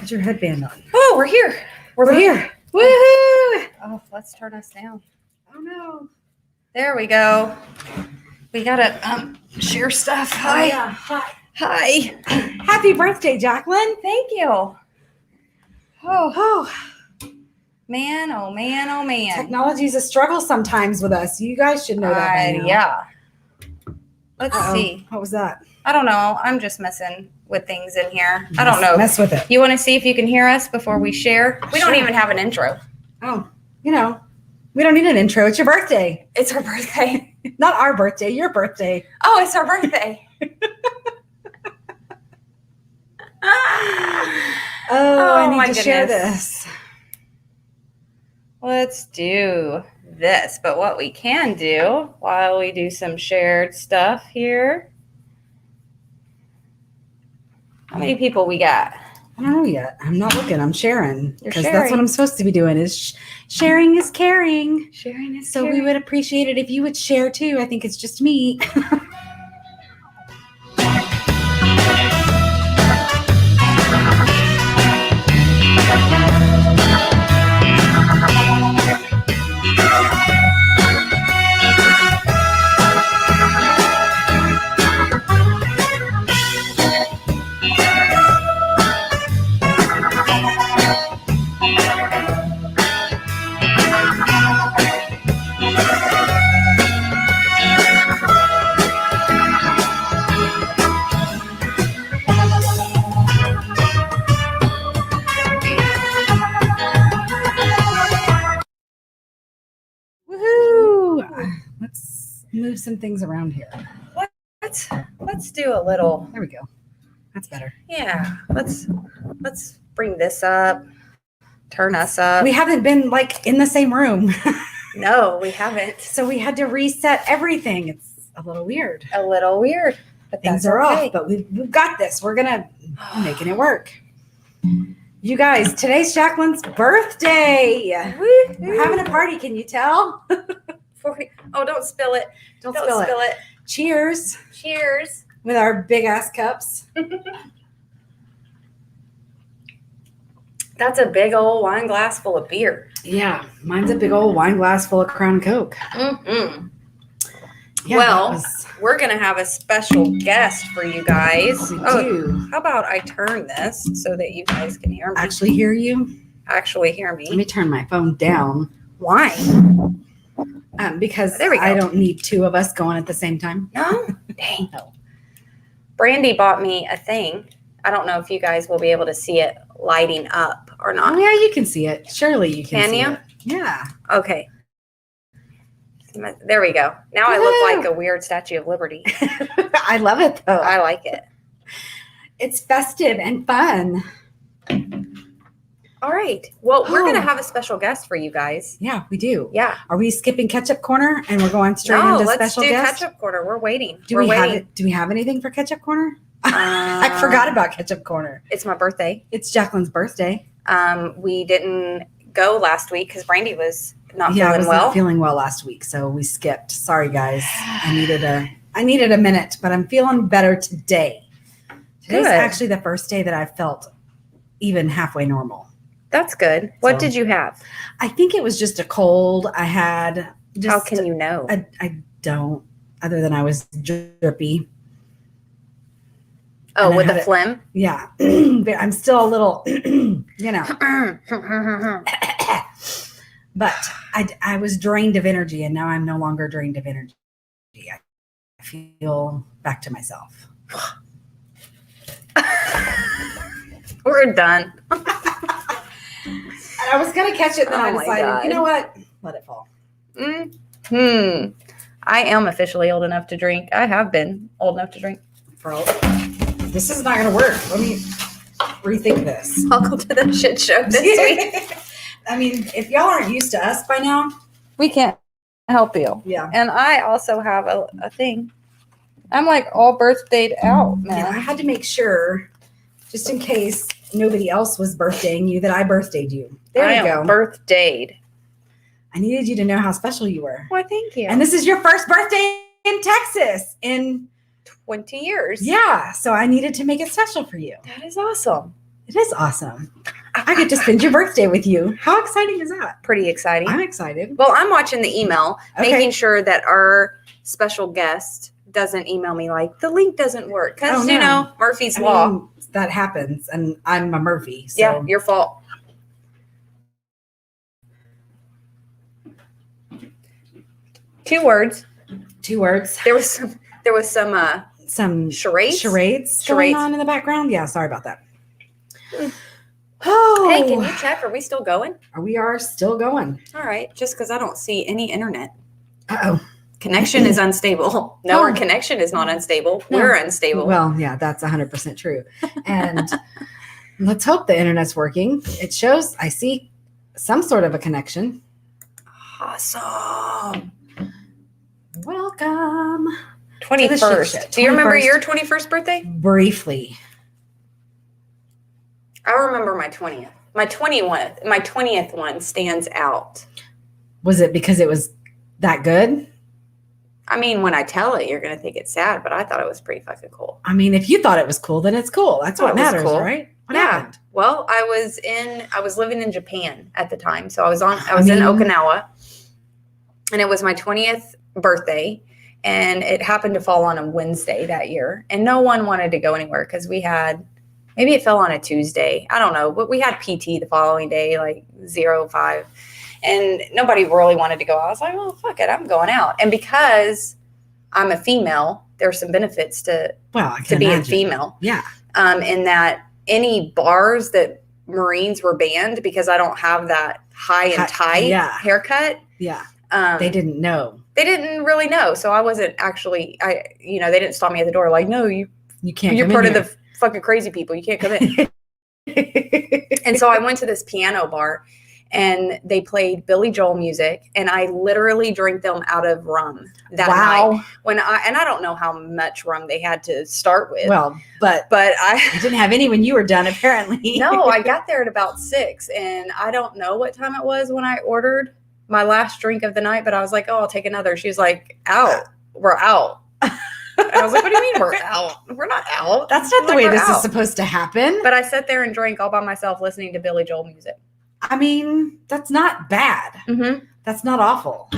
Put your headband on. Oh, we're here. We're here. Woohoo! Oh, let's turn us down. Oh no. There we go. We gotta share stuff. Hi. Oh, yeah. Hi. Hi. Happy birthday, Jaclyn. Thank you. Oh, Oh, man. Oh, man. Oh, man. technology is a struggle sometimes with us. You guys should know that by now. Yeah. Let's see. What was that? I don't know. I'm just messing with things in here. I don't know. Mess with it. You want to see if you can hear us before we share? We don't even have an intro. Oh, we don't need an intro. It's your birthday. It's her birthday. Not our birthday, your birthday. Oh, it's our birthday. I need my to share goodness. this. Let's do this. But what we can do while we do some shared stuff here. How many people we got? I don't know yet. I'm not looking. I'm sharing. Because that's sharing. what I'm supposed to be doing is sharing is caring. Sharing is So we would appreciate it if you would share too. I think it's just me. Woohoo! Let's move some things around here. Let's do a little. There we go. That's better. Yeah. Let's bring this up. Turn us up. We haven't been like in the same room. No, we haven't. So we had to reset everything. It's a little weird. A little weird, but Things are off, but we've got this. We're making it work. You guys, today's Jaclyn's birthday. We're having a party. Can you tell? Oh, don't spill it. Don't spill it. Cheers. Cheers. With our big ass cups. That's a big old wine glass full of beer. Yeah, mine's a big old wine glass full of Crown Coke. Mm-hmm. Yeah, well, we're going to have a special guest for you guys. We do. How about I turn this so that you guys can hear me? Actually hear you? Actually hear me. Let me turn my phone down. Why? Because there we go. I don't need two of us going at the same time. No? Dang. No. Brandi bought me a thing. I don't know if you guys will be able to see it lighting up or not. Oh, yeah, you can see it. Surely you can see you? it. Yeah. Okay. There we go. Now I look like a weird Statue of Liberty. I love it, though. I like it. It's festive and fun. All right. Well, we're going to have a special guest for you guys. Yeah, we do. Yeah. Are we skipping Ketchup Corner and we're going straight into special guest? Let's do Ketchup Corner. We're waiting. Do we have anything for Ketchup Corner? I forgot about Ketchup Corner. It's my birthday. It's Jaclyn's birthday. We didn't go last week because Brandi was not feeling well last week, so we skipped. Sorry, guys. I needed a minute, but I'm feeling better today. Today's actually the first day that I felt even halfway normal. That's good. What did you have? I think it was just a cold. I had. How can you know? I don't. Other than I was drippy. Oh, with the phlegm? Yeah. I'm still a little, But I was drained of energy, and now I'm no longer drained of energy. I feel back to myself. We're done. And I was going to catch it, then I decided, you know what? Let it fall. I am officially old enough to drink. I have been old enough to drink. This is not going to work. Let me rethink this. Welcome to the shit show this week. I mean, if y'all aren't used to us by now, we can't help you. Yeah. And I also have a thing. I'm like all birthdayed out, man. Yeah, I had to make sure, just in case nobody else was birthdaying you, that I birthdayed you. There you go. Birthdayed. I needed you to know how special you were. Why, thank you. And this is your first birthday in Texas in 20 years. Yeah. So I needed to make it special for you. That is awesome. It is awesome. I get to spend your birthday with you. How exciting is that? Pretty exciting. I'm excited. Well, I'm watching the email, Okay. making sure that our special guest doesn't email me like the link doesn't work. Because, you know, Murphy's Law. Mean, that happens. And I'm a Murphy. So. Yeah, your fault. Two words. There was some charades going on in the background. Yeah, sorry about that. Oh, hey, can you check? Are we still going? We are still going. All right, just because I don't see any internet. Uh-oh. Connection is unstable. No, our connection is not unstable. No. We're unstable. Well, yeah, that's 100% true. And let's hope the internet's working. It shows I see some sort of a connection. Awesome. Welcome. 21st. Do you remember your 21st birthday? Briefly. I remember my 20th. My 20th one stands out. Was it because it was that good? I mean, when I tell it, you're going to think it's sad, but I thought it was pretty fucking cool. I mean, if you thought it was cool, then it's cool. That's what matters, cool. Right? What happened? Well, I was living in Japan at the time. So I was in Okinawa, and it was my 20th birthday, and it happened to fall on a Wednesday that year, and no one wanted to go anywhere because maybe it fell on a Tuesday. I don't know, but we had PT the following day, like 05. And nobody really wanted to go. I was like, well, fuck it. I'm going out. And because I'm a female, there's some benefits to being a female. Yeah. In that any bars that Marines were banned because I don't have that high and tight haircut. Yeah. They didn't know. They didn't really know. So I wasn't actually, they didn't stop me at the door like, no, you can't. You're part of the fucking crazy people. You can't come in. And so I went to this piano bar. And they played Billy Joel music, and I literally drank them out of rum that night. And I don't know how much rum they had to start with. Well, but you didn't have any when you were done, apparently. No, I got there at about 6, and I don't know what time it was when I ordered my last drink of the night. But I was like, "Oh, I'll take another." She's like, "Out, we're out." And I was like, "What do you mean we're out? We're not out. That's not the way this is supposed to happen." But I sat there and drank all by myself, listening to Billy Joel music. I mean, that's not bad. Mm-hmm. That's not awful.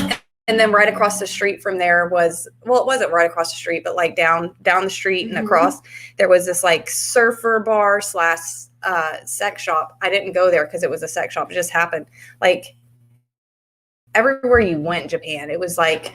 And then right across the street from there it wasn't right across the street, but like down the street and across, there was this like surfer bar / sex shop. I didn't go there because it was a sex shop. It just happened. Like everywhere you went in Japan, it was like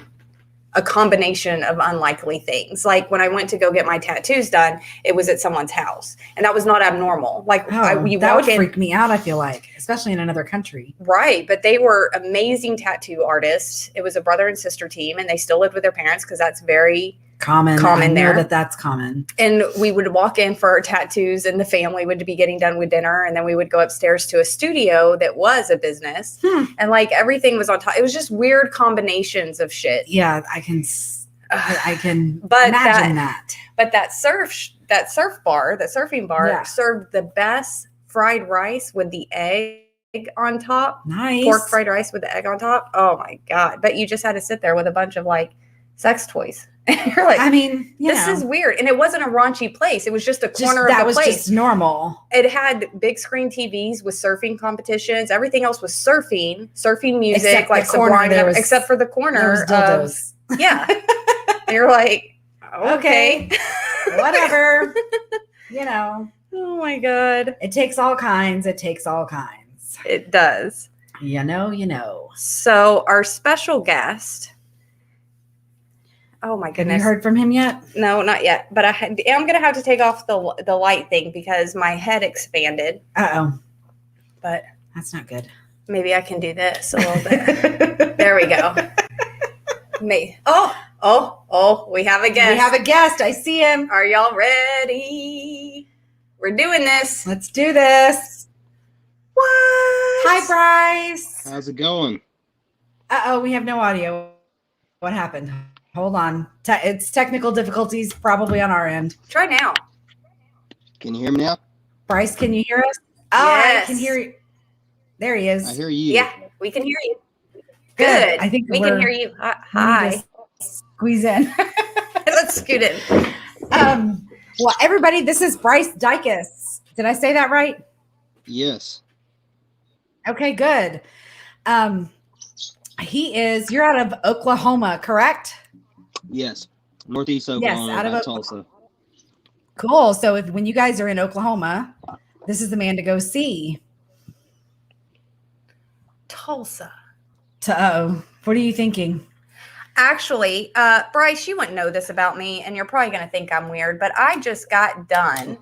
a combination of unlikely things. Like when I went to go get my tattoos done, it was at someone's house, and that was not abnormal. Like that would freak me out. I feel like, especially in another country. Right. But they were amazing tattoo artists. It was a brother and sister team, and they still lived with their parents because that's very common there. That's common. And we would walk in for our tattoos, and the family would be getting done with dinner, and then we would go upstairs to a studio that was a business, and like everything was on top. It was just weird combinations of shit. Yeah, I can imagine that. But that surfing bar served the best fried rice with the egg on top. Nice. Pork fried rice with the egg on top. Oh my God. But you just had to sit there with a bunch of like sex toys. You're like, I mean, this is weird. And it wasn't a raunchy place. It was just a corner of the place. That was just normal. It had big screen TVs with surfing competitions. Everything else was surfing music, except like Sublime, except for the corner. Dildos. Yeah. And you're like, okay. Whatever. Oh my God. It takes all kinds. It does. You know. So our special guest. Oh my goodness. Have you heard from him yet? No, not yet. But I'm going to have to take off the light thing because my head expanded. Uh-oh. But that's not good. Maybe I can do this a little bit. There we go. Oh, we have a guest. I see him. Are y'all ready? We're doing this. Let's do this. What? Hi, Bryce. How's it going? Uh-oh, we have no audio. What happened? Hold on. It's technical difficulties probably on our end. Try now. Can you hear me now? Bryce, can you hear us? Yes. I can hear you. There he is. I hear you. Yeah, we can hear you. Good. I think we can hear you. Hi. Squeeze in. Let's scoot in. Well, everybody, this is Bryce Dicus. Did I say that right? Yes. Okay, good. You're out of Oklahoma, correct? Yes. Northeast Yes, Oklahoma out of by Oklahoma. Tulsa. Cool. So when you guys are in Oklahoma, this is the man to go see. Tulsa. What are you thinking? Actually, Bryce, you wouldn't know this about me, and you're probably going to think I'm weird, but I just got done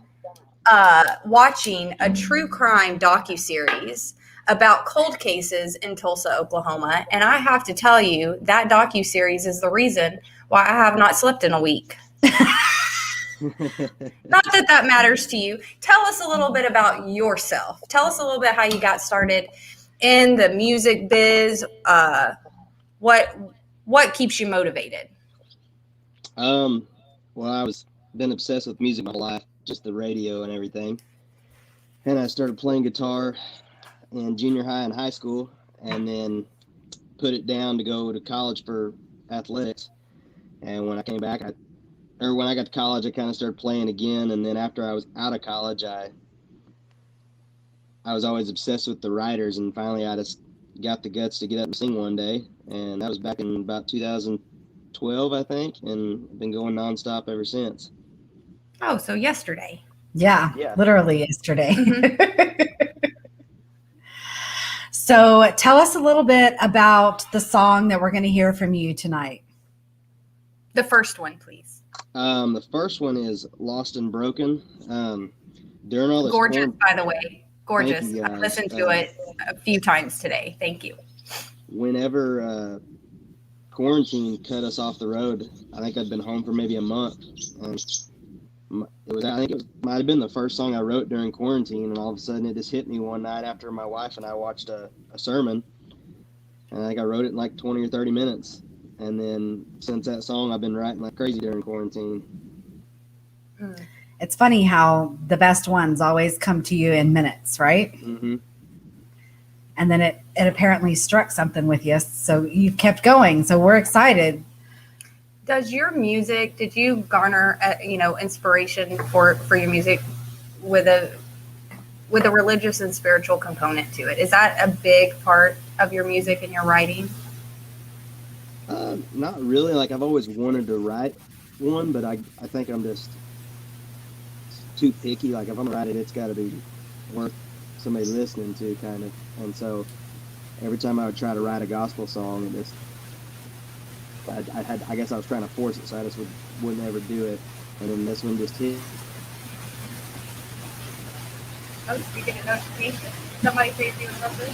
watching a true crime docuseries about cold cases in Tulsa, Oklahoma. And I have to tell you, that docuseries is the reason why I have not slept in a week. Not that that matters to you. Tell us a little bit about yourself. Tell us a little bit how you got started in the music biz. What keeps you motivated? Well, I was been obsessed with music my whole life, just the radio and everything. And I started playing guitar in junior high and high school, and then put it down to go to college for athletics. And when I came back, when I got to college, I kind of started playing again. And then after I was out of college, I was always obsessed with the writers, and finally I just got the guts to get up and sing one day. And that was back in about 2012, I think, and I've been going nonstop ever since. Oh, so yesterday. Yeah. Literally yesterday. Mm-hmm. So tell us a little bit about the song that we're going to hear from you tonight. The first one, please. The first one is Lost and Broken. During all this gorgeous, by the way. Gorgeous. You, I've listened to it a few times today. Thank you. Whenever quarantine cut us off the road, I think I'd been home for maybe a month. And it might have been the first song I wrote during quarantine, and all of a sudden it just hit me one night after my wife and I watched a sermon, and I think I wrote it in like 20 or 30 minutes. And then since that song, I've been writing like crazy during quarantine. It's funny how the best ones always come to you in minutes, right? Mm-hmm. And then it apparently struck something with you, so you've kept going. So we're excited. Did you garner inspiration for your music with a religious and spiritual component to it? Is that a big part of your music and your writing? Not really. Like, I've always wanted to write one, but I think I'm just too picky. Like, if I'm gonna write it, it's got to be worth somebody listening to, kind of. And so every time I would try to write a gospel song, it just I guess I was trying to force it, so I just wouldn't ever do it. And then this one just hit. Oh, did you get a notification? Somebody say you something?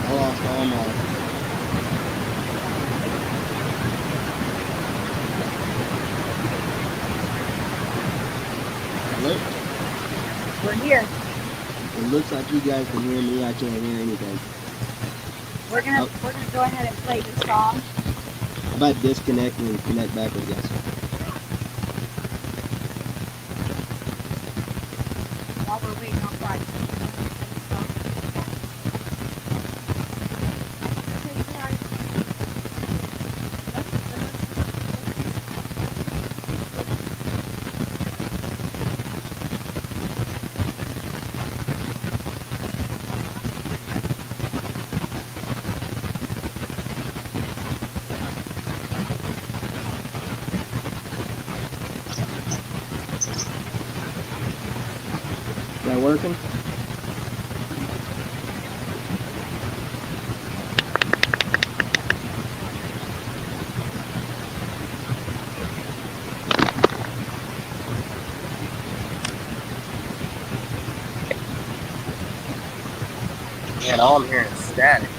I lost all my. Hello? We're here. It looks like you guys can hear me. I can't hear anything. We're gonna go ahead and play the song. How about disconnecting and connect back with you guys? While we're waiting on Friday. Is that working? And all I'm hearing is static.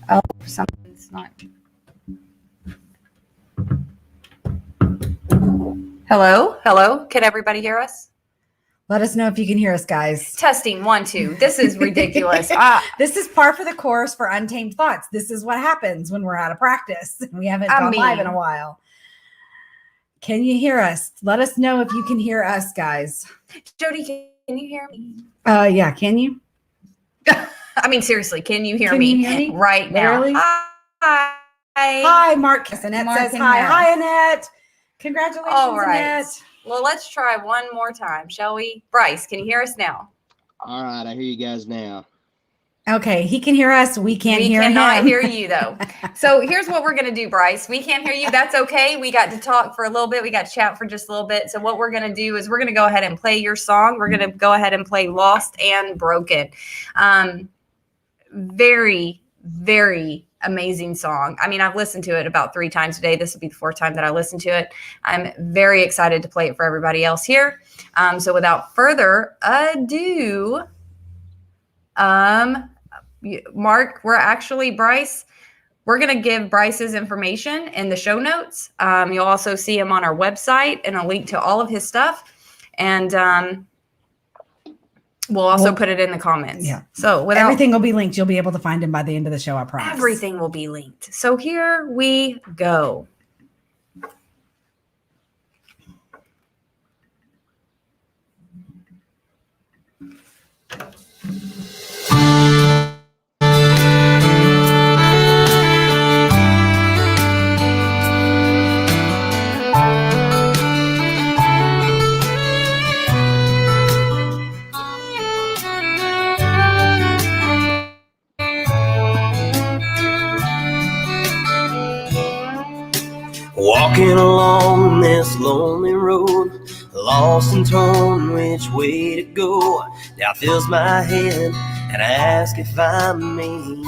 Oh, something's not. Hello? Hello? Can everybody hear us? Let us know if you can hear us, guys. Testing 1, 2. This is ridiculous. This is par for the course for Untamed Thoughts. This is what happens when we're out of practice. We haven't gone live in a while. Can you hear us? Let us know if you can hear us, guys. Jody, can you hear me? Yeah, can you? I mean, seriously, can you hear Can me you hear me? right now? Literally? Hi. Hi, Mark. Annette Mark says and hi. Annette. Hi, Annette. Congratulations, All right. Annette. Well, let's try one more time, shall we? Bryce, can you hear us now? All right, I hear you guys now. Okay, he can hear us. We can't hear him. We cannot hear you, though. So here's what we're going to do, Bryce. We can't hear you. That's okay. We got to talk for a little bit. We got to chat for just a little bit. So what we're going to do is we're going to go ahead and play your song. We're going to go ahead and play Lost and Broken. Very, very amazing song. I mean, I've listened to it about 3 times today. This will be the 4th time that I listened to it. I'm very excited to play it for everybody else here. So without further ado, Mark, Bryce, we're going to give Bryce's information in the show notes. You'll also see him on our website and a link to all of his stuff. And we'll also put it in the comments. Yeah. So everything will be linked. You'll be able to find him by the end of the show, I promise. Everything will be linked. So here we go. Walking along this lonely road, lost and torn which way to go. Doubt fills my head and I ask if I'm mean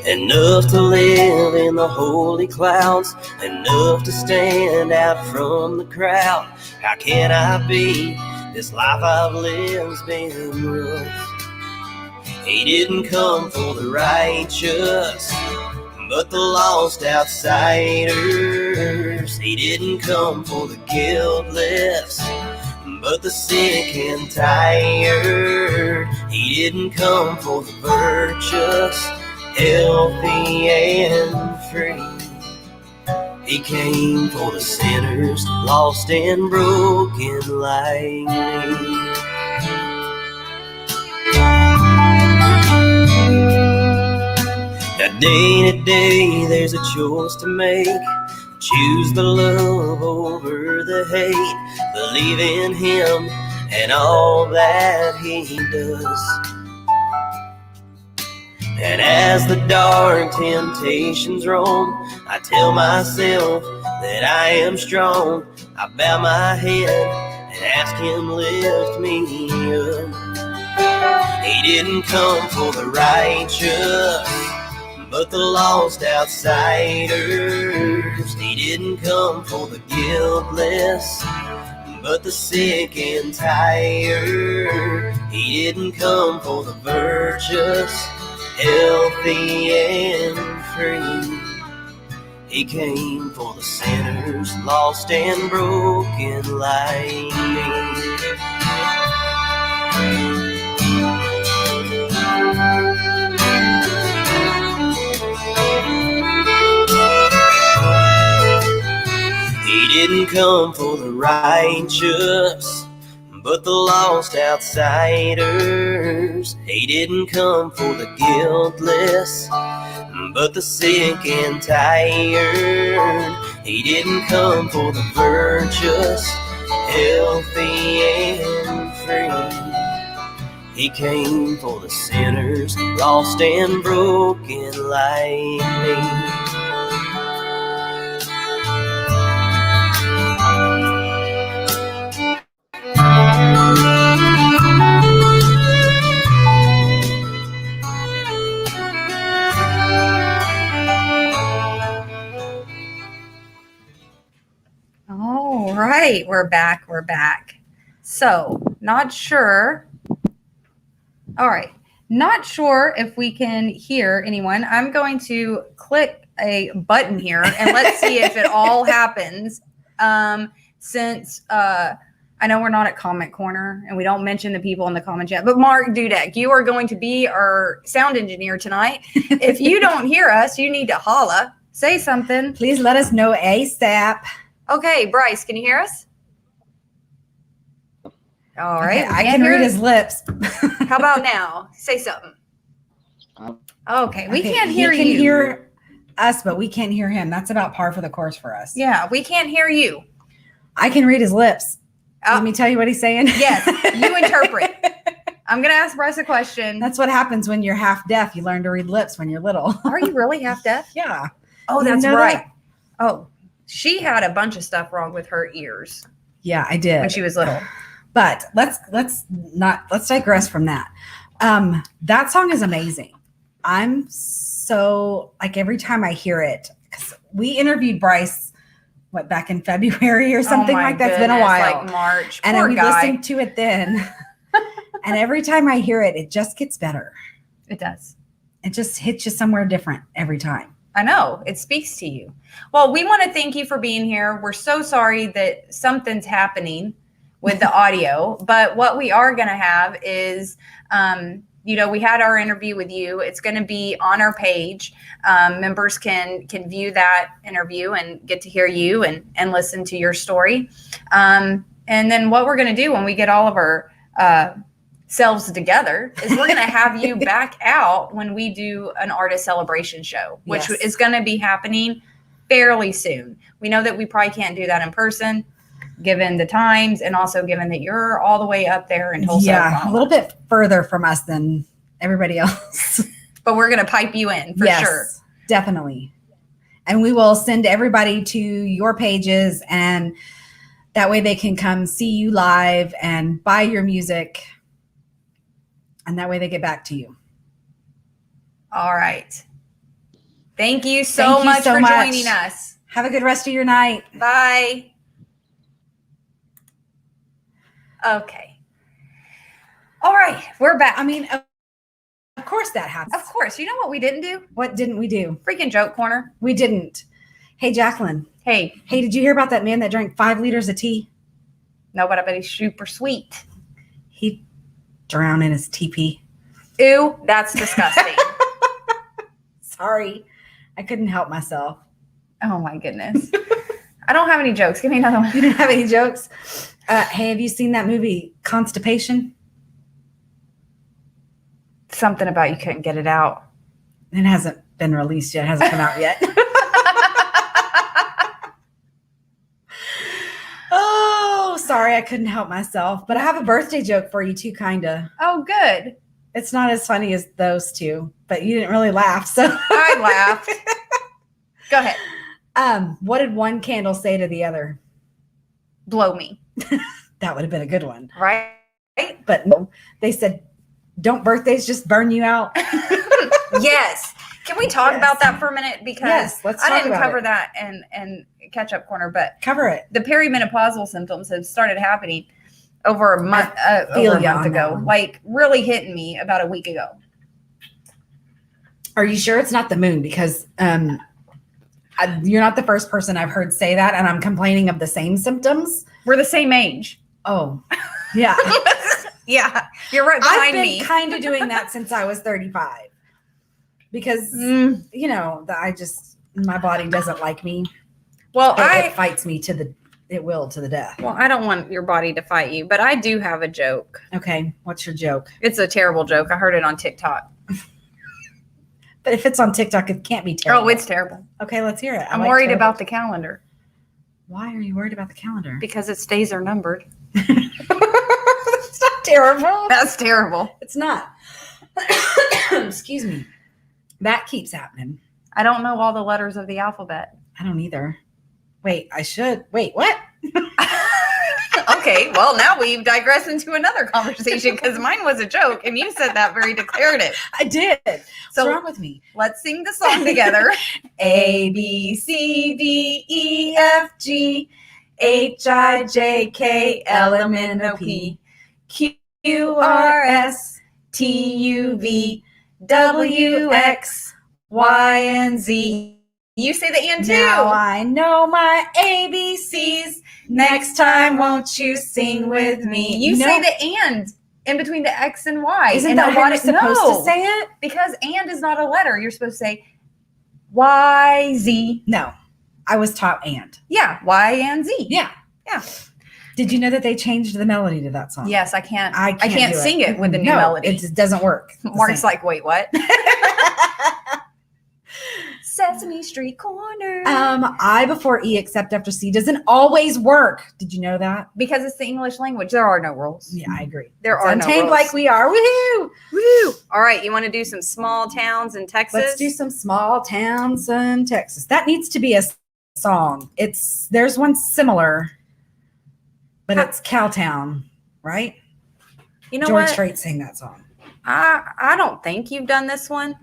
enough to live in the holy clouds, enough to stand out from the crowd. How can I be? This life I've lived's been rough. He didn't come for the righteous, but the lost outsiders. He didn't come for the guiltless, but the sick and tired. He didn't come for the virtuous, healthy and free. He came for the sinners, lost and broken like me. Now day to day there's a choice to make. Choose the love over the hate. Believe in him and all that he does. And as the dark temptations roam, I tell myself that I am strong. I bow my head and ask him lift me up. He didn't come for the righteous, but the lost outsiders. He didn't come for the guiltless, but the sick and tired. He didn't come for the virtuous, healthy and free. He came for the sinners, lost and broken like me. He didn't come for the righteous, but the lost outsiders. He didn't come for the guiltless, but the sick and tired. He didn't come for the virtuous, healthy and free. He came for the sinners, lost and broken like me. All right, we're back. So, not sure. All right, not sure if we can hear anyone. I'm going to click a button here and let's see if it all happens. since I know we're not at Comment Corner and we don't mention the people in the comment chat, but Mark Dudek, you are going to be our sound engineer tonight. If you don't hear us, you need to holla. Say something. Please let us know ASAP. Okay, Bryce, can you hear us? All right. Okay, I can read his lips. How about now? Say something. Okay, we can't hear you. He can hear us, but we can't hear him. That's about par for the course for us. Yeah, we can't hear you. I can read his lips. Let me tell you what he's saying. Yes, you interpret. I'm going to ask Bryce a question. That's what happens when you're half deaf. You learn to read lips when you're little. Are you really half deaf? Yeah. Oh, You that's know right. that? Oh, she had a bunch of stuff wrong with her ears Yeah, I did. when she was little. But let's digress from that. That song is amazing. I'm so like every time I hear it, because we interviewed Bryce, back in February or something like that. It's been a while. Like March. And Poor we guy. listened to it then. And every time I hear it, it just gets better. It does. It just hits you somewhere different every time. I know. It speaks to you. Well, we want to thank you for being here. We're so sorry that something's happening with the audio, but what we are going to have is, we had our interview with you. It's going to be on our page. Members can view that interview and get to hear you and listen to your story. And then what we're going to do when we get all of our selves together is we're going to have you back out when we do an artist celebration show, which is going to be happening fairly soon. We know that we probably can't do that in person, given the times, and also given that you're all the way up there in Tulsa. Yeah, Oklahoma. a little bit further from us than everybody else. But we're going to pipe you in for sure. Definitely. And we will send everybody to your pages, and that way they can come see you live and buy your music. And that way they get back to you. All right. Thank you so much for joining us. Have a good rest of your night. Bye. Okay. All right. We're back. I mean, of course that happens. Of course. You know what we didn't do? What didn't we do? Freaking joke corner. We didn't. Hey, Jaclyn. Hey, did you hear about that man that drank 5 liters of tea? no, but I bet he's super sweet. He drowned in his teepee. Ew, that's disgusting. Sorry. I couldn't help myself. Oh my goodness. I don't have any jokes. Give me another one. You didn't have any jokes? Hey, have you seen that movie, Constipation? Something about you couldn't get it out. It hasn't been released yet. It hasn't come out yet. Oh, sorry. I couldn't help myself. But I have a birthday joke for you too, kind of. Oh, good. It's not as funny as those two, but you didn't really laugh. So I laughed. Go ahead. What did one candle say to the other? Blow me. That would have been a good one. Right? But no, they said, don't birthdays just burn you out? Yes. Can we talk about that for a minute? Because let's I talk didn't about cover it. that in catch up corner, but Cover it. the perimenopausal symptoms have started happening over a month, feel over a ya month on that ago, one. like really hitting me about a week ago. Are you sure it's not the moon? Because you're not the first person I've heard say that, and I'm complaining of the same symptoms. We're the same age. Oh, yeah. Yeah, you're right I've behind been me. kind of doing that since I was 35. Because, my body doesn't like me. Well, It fights me to the death. Well, I don't want your body to fight you, but I do have a joke. Okay, what's your joke? It's a terrible joke. I heard it on TikTok. But if it's on TikTok, it can't be terrible. Oh, it's terrible. Okay, let's hear it. I'm worried about the calendar Why are you worried about the calendar? because its days are numbered. It's not terrible. That's terrible. It's not. Excuse me. That keeps happening. I don't know all the letters of the alphabet. I don't either. Wait, I should. Wait, what? Okay, well, now we've digressed into another conversation because mine was a joke and you said that very declarative. I did. So What's wrong with me? let's sing the song together. A, B, C, D, E, F, G, H, I, J, K, L, M, N, O, P, Q, R, S, T, U, V, W, X, Y, and Z. You say the and too. Now I know my ABCs. Next time, won't you sing with me? You say the and in between the X and Y. Isn't and that how you're supposed to say it? Because and is not a letter. You're supposed to say Y, Z. No, I was taught and. Yeah, Y and Z. Yeah. Did you know that they changed the melody to that song? Yes, I can't. I can't do sing it with the new melody. It just doesn't work. Mark's like, wait, what? Sesame Street Corner. I before E except after C doesn't always work. Did you know that? Because it's the English language. There are no rules. Yeah, I agree. There are no untamed rules. like we are. Woohoo! Woo! All right, you want to do some small towns in Texas? Let's do some small towns in Texas. That needs to be a song. There's one similar, but it's Cowtown, right? You know George what? Strait sang that song. I don't think you've done this one.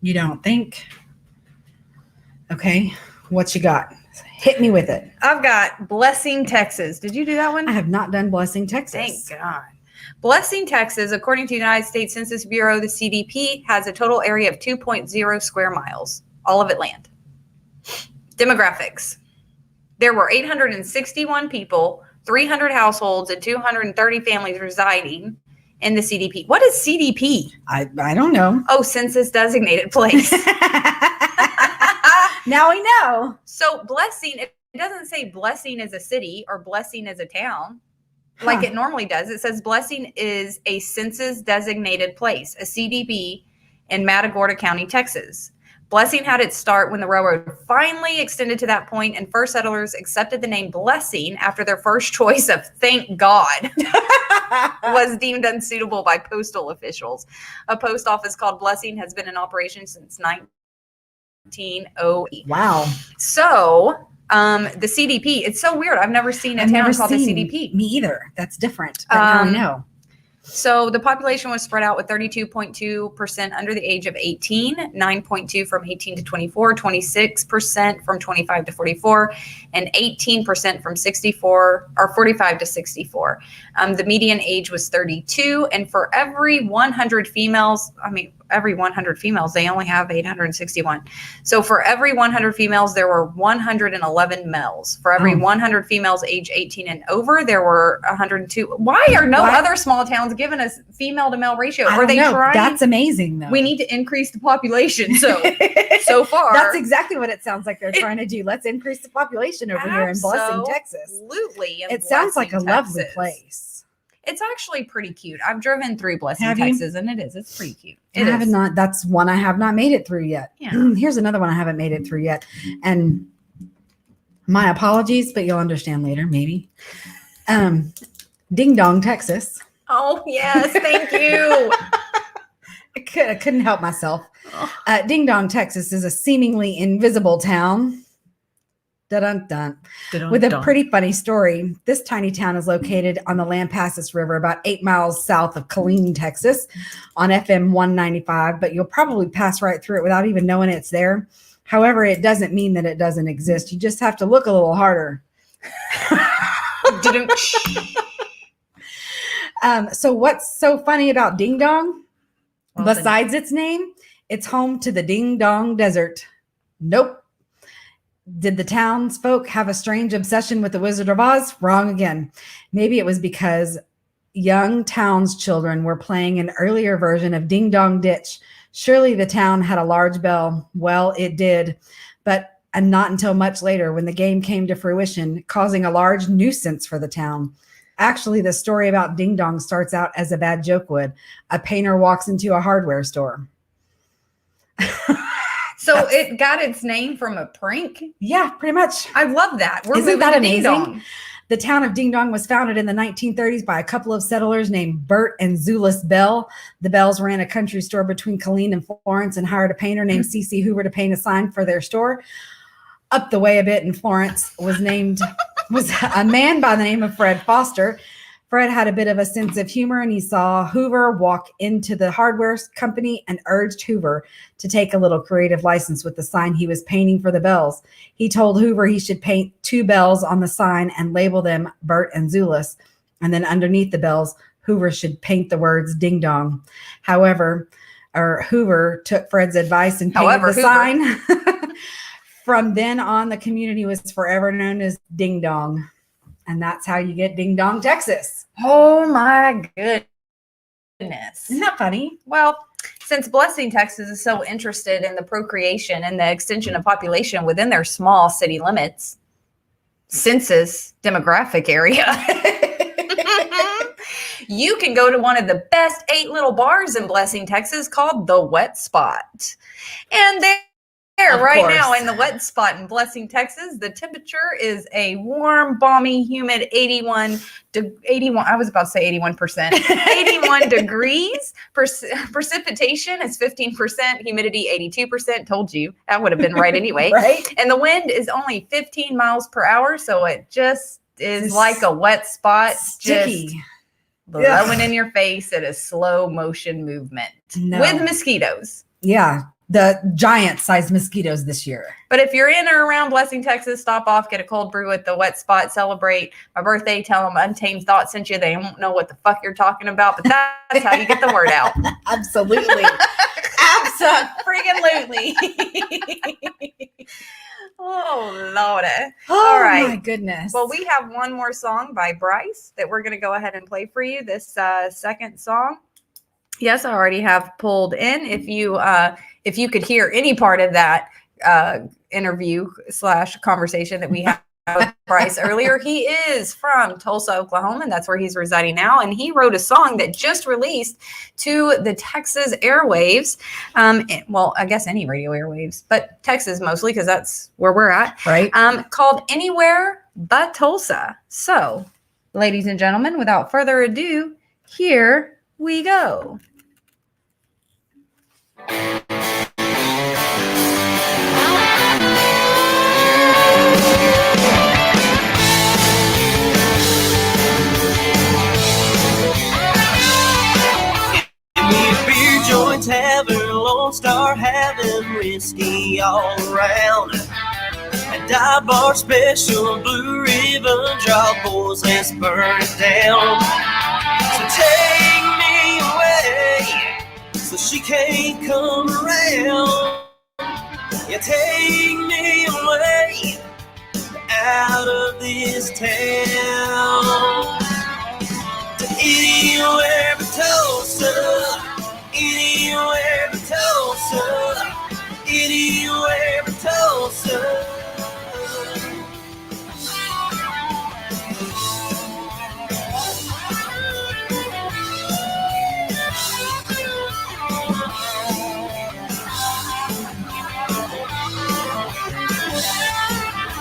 You don't think? Okay, what you got? Hit me with it. I've got Blessing, Texas. Did you do that one? I have not done Blessing, Texas. Thank God. Blessing, Texas, according to the United States Census Bureau, the CDP, has a total area of 2.0 square miles, all of it land. Demographics. There were 861 people, 300 households, and 230 families residing in the CDP. What is CDP? I don't know. Oh, census designated place. Now we know. So Blessing, it doesn't say Blessing is a city or Blessing is a town like it normally does. It says Blessing is a census designated place, a CDP in Matagorda County, Texas. Blessing had its start when the railroad finally extended to that point, and first settlers accepted the name Blessing after their first choice of thank God was deemed unsuitable by postal officials. A post office called Blessing has been in operation since 1908. Wow. So the CDP, it's so weird. I've never seen a town called the CDP. Me either. That's different. But now I know. So the population was spread out with 32.2% under the age of 18, 9.2 from 18 to 24, 26% from 25 to 44, and 18% from 45 to 64. The median age was 32, and for every 100 females, they only have 861. So for every 100 females, there were 111 males. For every 100 females age 18 and over, there were 102. Why are other small towns giving us female to male ratio? Are they trying? That's amazing, though. We need to increase the population. So far, that's exactly what it sounds like they're trying to do. Let's increase the population over here in Blessing, Texas. Absolutely. It sounds like a lovely place. It's actually pretty cute. I've driven through Blessing, Texas, and it's pretty cute. That's one I have not made it through yet. Yeah. Here's another one I haven't made it through yet. And my apologies, but you'll understand later, maybe. Ding Dong, Texas. Oh, yes. Thank you. I couldn't help myself. Ding Dong, Texas is a seemingly invisible town. Dun-dun-dun. With a pretty funny story. This tiny town is located on the Lampasas River, about 8 miles south of Killeen, Texas, on FM 195, but you'll probably pass right through it without even knowing it's there. However, it doesn't mean that it doesn't exist. You just have to look a little harder. So what's so funny about Ding Dong? Besides its name, it's home to the Ding Dong Desert. Nope. Did the townsfolk have a strange obsession with the Wizard of Oz? Wrong again. Maybe it was because young townschildren were playing an earlier version of Ding Dong Ditch. Surely the town had a large bell. Well, it did, and not until much later when the game came to fruition, causing a large nuisance for the town. Actually, the story about Ding Dong starts out as a bad joke would. A painter walks into a hardware store. So it got its name from a prank? Yeah, pretty much. I love that. Isn't that amazing? The town of Ding Dong was founded in the 1930s by a couple of settlers named Bert and Zulus Bell. The Bells ran a country store between Killeen and Florence and hired a painter named C.C. Hoover to paint a sign for their store. Up the way a bit in Florence was a man by the name of Fred Foster. Fred had a bit of a sense of humor, and he saw Hoover walk into the hardware company and urged Hoover to take a little creative license with the sign he was painting for the bells. He told Hoover he should paint 2 bells on the sign and label them Bert and Zulus. And then underneath the bells, Hoover should paint the words Ding Dong. Hoover took Fred's advice and painted the sign. from then on, the community was forever known as Ding Dong. And that's how you get Ding Dong, Texas. Oh my goodness. Isn't that funny? Well, since Blessing, Texas is so interested in the procreation and the extension of population within their small city limits, census demographic area, you can go to one of the best 8 little bars in Blessing, Texas called the Wet Spot. And there, right now in the Wet Spot in Blessing, Texas, the temperature is a warm, balmy, humid 81, I was about to say 81%, 81 degrees. Precipitation is 15%, humidity 82%. Told you, that would have been right anyway. Right? And the wind is only 15 miles per hour, so it just is like a wet spot. Sticky. Just blowing in your face at a slow motion movement with mosquitoes. Yeah. The giant sized mosquitoes this year. But if you're in or around Blessing, Texas, stop off, get a cold brew at the Wet Spot, celebrate my birthday, tell them Untamed Thought sent you. They won't know what the fuck you're talking about, but that's how you get the word out. Absolutely. Absolutely. Oh, Lordy. Oh, all right. My goodness. Well, we have one more song by Bryce that we're going to go ahead and play for you. This second song. Yes, I already have pulled in. If you could hear any part of that interview / conversation that we had with Bryce earlier, he is from Tulsa, Oklahoma, and that's where he's residing now. And he wrote a song that just released to the Texas airwaves. Well, I guess any radio airwaves, but Texas mostly because that's where we're at. Right. Called Anywhere But Tulsa. So, ladies and gentlemen, without further ado, here we go. Beer joints having Lone Star, having whiskey all around. A dive bar special, Blue Ribbon drop, boys, let's burn it down. So take me away, so she can't come around. Yeah, take me away, out of this town. To anywhere but Tulsa, anywhere but Tulsa, anywhere but Tulsa.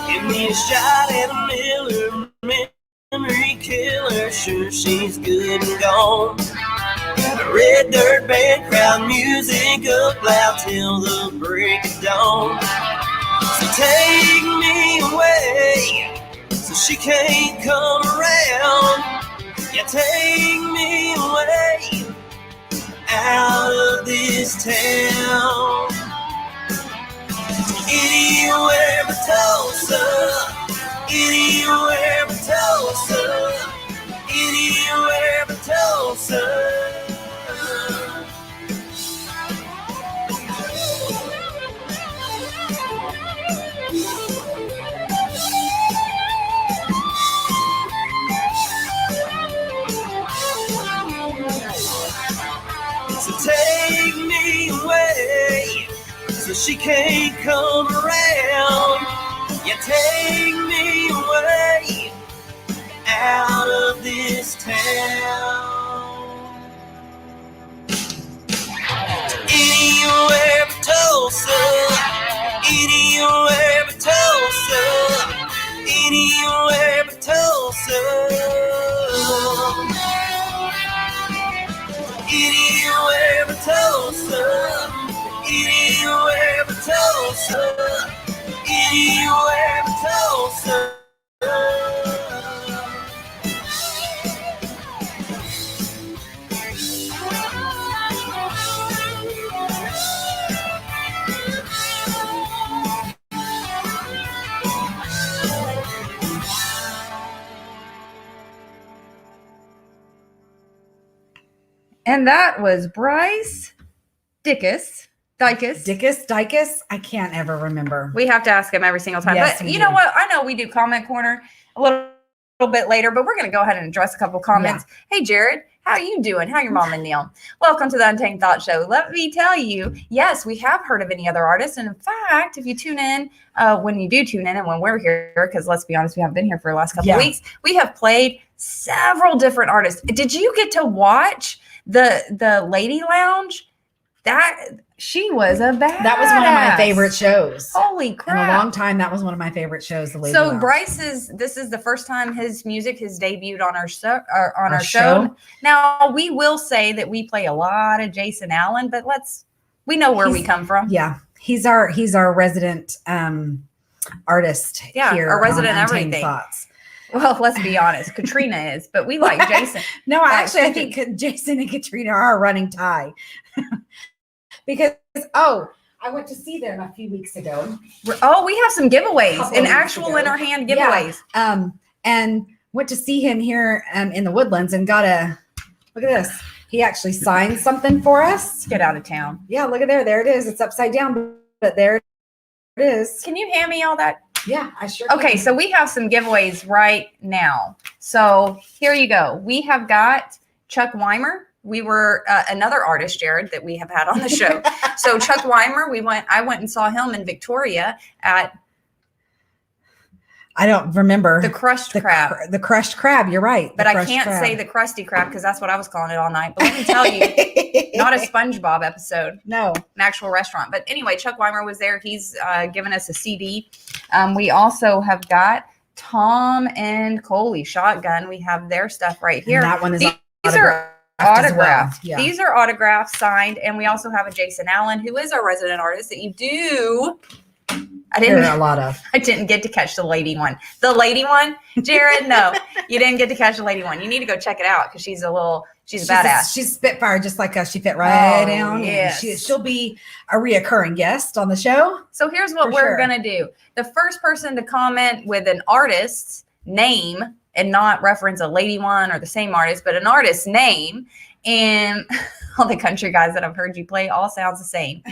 Give me a shot at a Miller, memory killer, sure she's good and gone. A red dirt band, crowd music up loud till the break of dawn. So take me away, so she can't come around. Yeah, take me away, out of this town. Anywhere but Tulsa, anywhere but Tulsa, anywhere but Tulsa. So take me away, so she can't come around. Yeah, take me away, out of this town. Anywhere but Tulsa, anywhere but Tulsa, anywhere but Tulsa. Anywhere but Tulsa, anywhere but Tulsa, anywhere but Tulsa. And that was Bryce Dicus Dicus. I can't ever remember. We have to ask him every single time. Yes, but we you do. know what? I know we do comment corner a little bit later, but we're going to go ahead and address a couple comments. Hey, Jared, how are you doing? How are your mom and Neil? Welcome to the Untamed Thought Show. Let me tell you, yes, we have heard of any other artists. And in fact, if you tune in, when you do tune in and when we're here, because let's be honest, we haven't been here for the last couple of weeks, we have played several different artists. Did you get to watch the Lady Lounge? She was a badass. That was one of my favorite shows. Holy crap. In a long time, that was one of my favorite shows. The Lady So Lounge. Bryce this is the first time his music has debuted on our show. Now we will say that we play a lot of Jason Allen, but we know where we come from. Yeah. He's our resident artist here. Our resident on Untamed everything. Thoughts. Well, let's be honest. Katrina is, but we like Jason. No, I think Jason and Katrina are a running tie. Because, I went to see them a few weeks ago. Oh, we have some giveaways, Couple an weeks actual ago. in our hand giveaways. Yeah. And went to see him here in the Woodlands and got look at this. He actually signed something for us. Get out of town. Yeah, look at there. There it is. It's upside down, but there it is. Can you hand me all that? Yeah, I sure Okay, can. so we have some giveaways right now. So here you go. We have got Chuck Weimer. We were another artist, Jared, that we have had on the show. So Chuck Weimer, I went and saw him in Victoria at I don't remember the Crushed Crab. The crushed crab. You're right. But I can't say the Krusty Krab because that's what I was calling it all night. But let me tell you, not a SpongeBob episode. No, an actual restaurant. But anyway, Chuck Weimer was there. He's given us a CD. We also have got Tom and Coley Shotgun. We have their stuff right here. And that one is These are autographed. Well. Yeah. These are autographed, signed, and we also have a Jason Allen, who is our resident artist that you do. There are a lot of. I didn't get to catch the lady one. The lady one, Jared, no, you didn't get to catch the lady one. You need to go check it out because she's a badass. She's Spitfire, just like us. She fit right down. Yes. She'll be a reoccurring guest on the show. So here's what we're going to do. The first person to comment with an artist's name and not reference a lady one or the same artist, but an artist's name, and all the country guys that I've heard you play all sounds the same.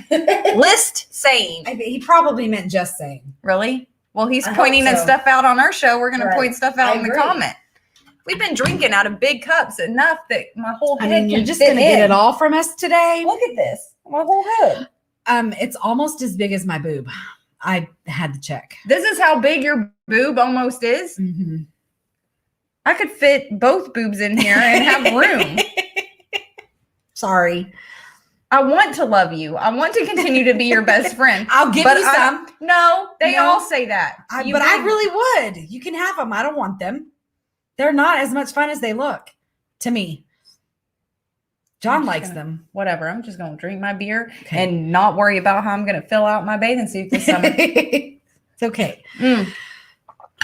List saying. He probably meant just saying. Really? Well, he's I pointing hope at so. stuff out on our show. We're going to Right. point stuff out I in the agree. comment. We've been drinking out of big cups enough that my whole head You're can just fit going to get in. it all from us today. Look at this. My whole head. It's almost as big as my boob. I had to check. This is how big your boob almost is. Mm-hmm. I could fit both boobs in here and have room. Sorry. I want to love you. I want to continue to be your best friend. I'll give you some. No, they No. all say that. I really would. You can have them. I don't want them. They're not as much fun as they look to me. John likes them. Whatever. I'm just going to drink my beer Okay. and not worry about how I'm going to fill out my bathing suit this summer. It's okay.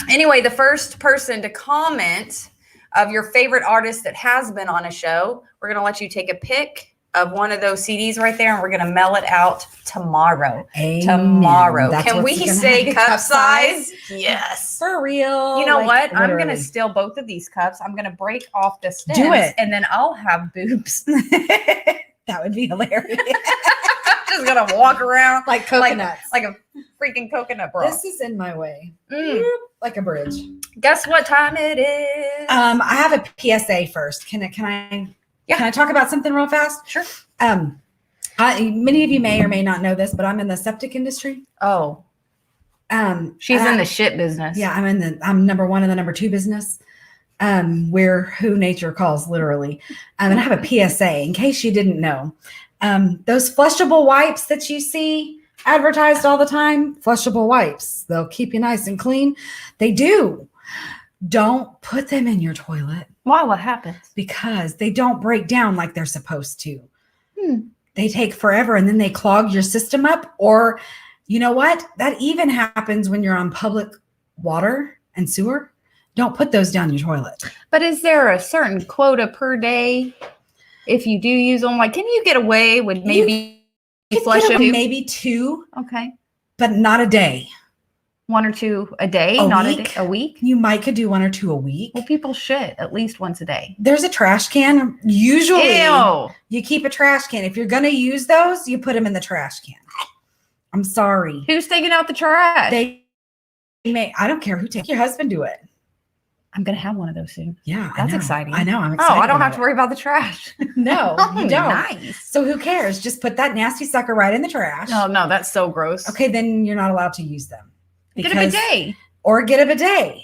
Anyway, the first person to comment of your favorite artist that has been on a show, we're going to let you take a pic of one of those CDs right there, and we're going to mail it out tomorrow. Amen. Tomorrow. That's Can we what's gonna say happen. cup size? Yes. For real. You know what? I'm going to literally. steal both of these cups. I'm going to break off the stems. Do it. And then I'll have boobs. That would be hilarious. Just going to walk around Like coconuts. like a freaking coconut bra. This is in my way. Mm. Like a bridge. Guess what time it is? I have a PSA first. Can I talk about something real fast? Sure. Many of you may or may not know this, but I'm in the septic industry. Oh, she's in the shit business. Yeah, I'm number one in the number two business. We're who nature calls, literally. And I have a PSA in case you didn't know. Those flushable wipes that you see advertised all the time, flushable wipes, they'll keep you nice and clean. They do. Don't put them in your toilet. Why? What happens? Because they don't break down like they're supposed to. They take forever and then they clog your system up. Or you know what? That even happens when you're on public water and sewer. Don't put those down your toilet. But is there a certain quota per day if you do use them? Like, can you get away with maybe flush Get them? away maybe 2, Okay. but not a day. 1 or 2 a day, A not week? a week. You could do 1 or 2 a week. Well, people shit at least once a day. There's a trash can. Usually, Ew. You keep a trash can. If you're going to use those, you put them in the trash can. I'm sorry. Who's taking out the trash? They may. I don't care who takes. Your husband do it. I'm going to have one of those soon. Yeah, That's exciting. I know. I'm excited. Oh, I don't have to worry about the trash. No, you don't. Nice. So who cares? Just put that nasty sucker right in the trash. Oh, no, that's so gross. Okay, then you're not allowed to use them. Get a bidet. Or get a bidet.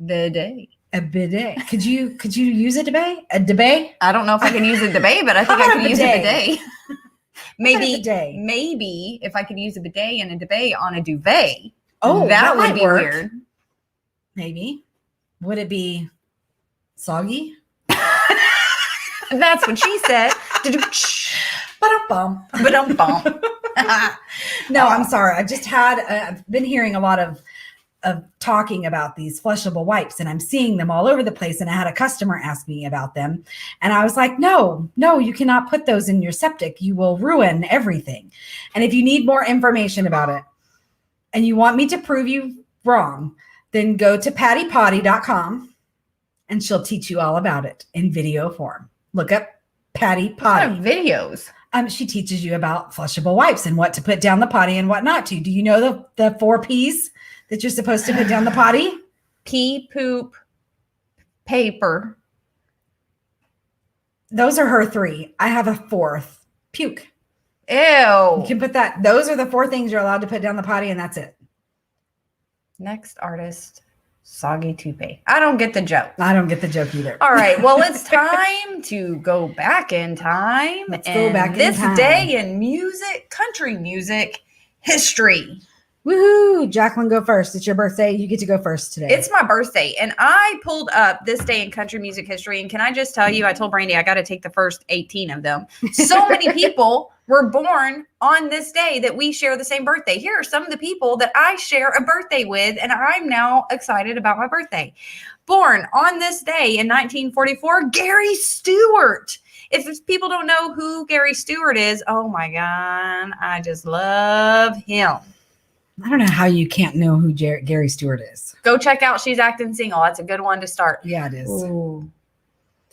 Bidet. A bidet. Could you use a bidet? A bidet? I don't know if I can use a bidet, but I think How I about could a use a bidet? bidet. Maybe, bidet? maybe if I could use a bidet and a duvet on a duvet. Oh, that would might be work. weird. Maybe. Would it be soggy? That's what she said. Ba-dum-bum. Ba-dum-bum. No, I'm sorry. I've been hearing a lot of talking about these flushable wipes, and I'm seeing them all over the place. And I had a customer ask me about them, and I was like, no, you cannot put those in your septic. You will ruin everything. And if you need more information about it and you want me to prove you wrong, then go to pattypotty.com and she'll teach you all about it in video form. Look up Patty Potty. Videos. She teaches you about flushable wipes and what to put down the potty and what not to. Do you know the 4 P's that you're supposed to put down the potty? Pee, poop, paper. Those are her 3. I have a 4th. Puke. Ew. You can put that. Those are the 4 things you're allowed to put down the potty, and that's it. Next artist, soggy toupee. I don't get the joke. I don't get the joke either. All right. Well, it's time to go back in time. Let's go back in this time. day in music, country music history. Woohoo! Jaclyn, go first. It's your birthday. You get to go first today. It's my birthday, and I pulled up this day in country music history. And can I just tell you, I told Brandi I got to take the first 18 of them. So many people were born on this day that we share the same birthday. Here are some of the people that I share a birthday with, and I'm now excited about my birthday. Born on this day in 1944, Gary Stewart. If people don't know who Gary Stewart is, oh my God, I just love him. I don't know how you can't know who Gary Stewart is. Go check out She's Acting Single. That's a good one to start. Yeah, it is. Ooh.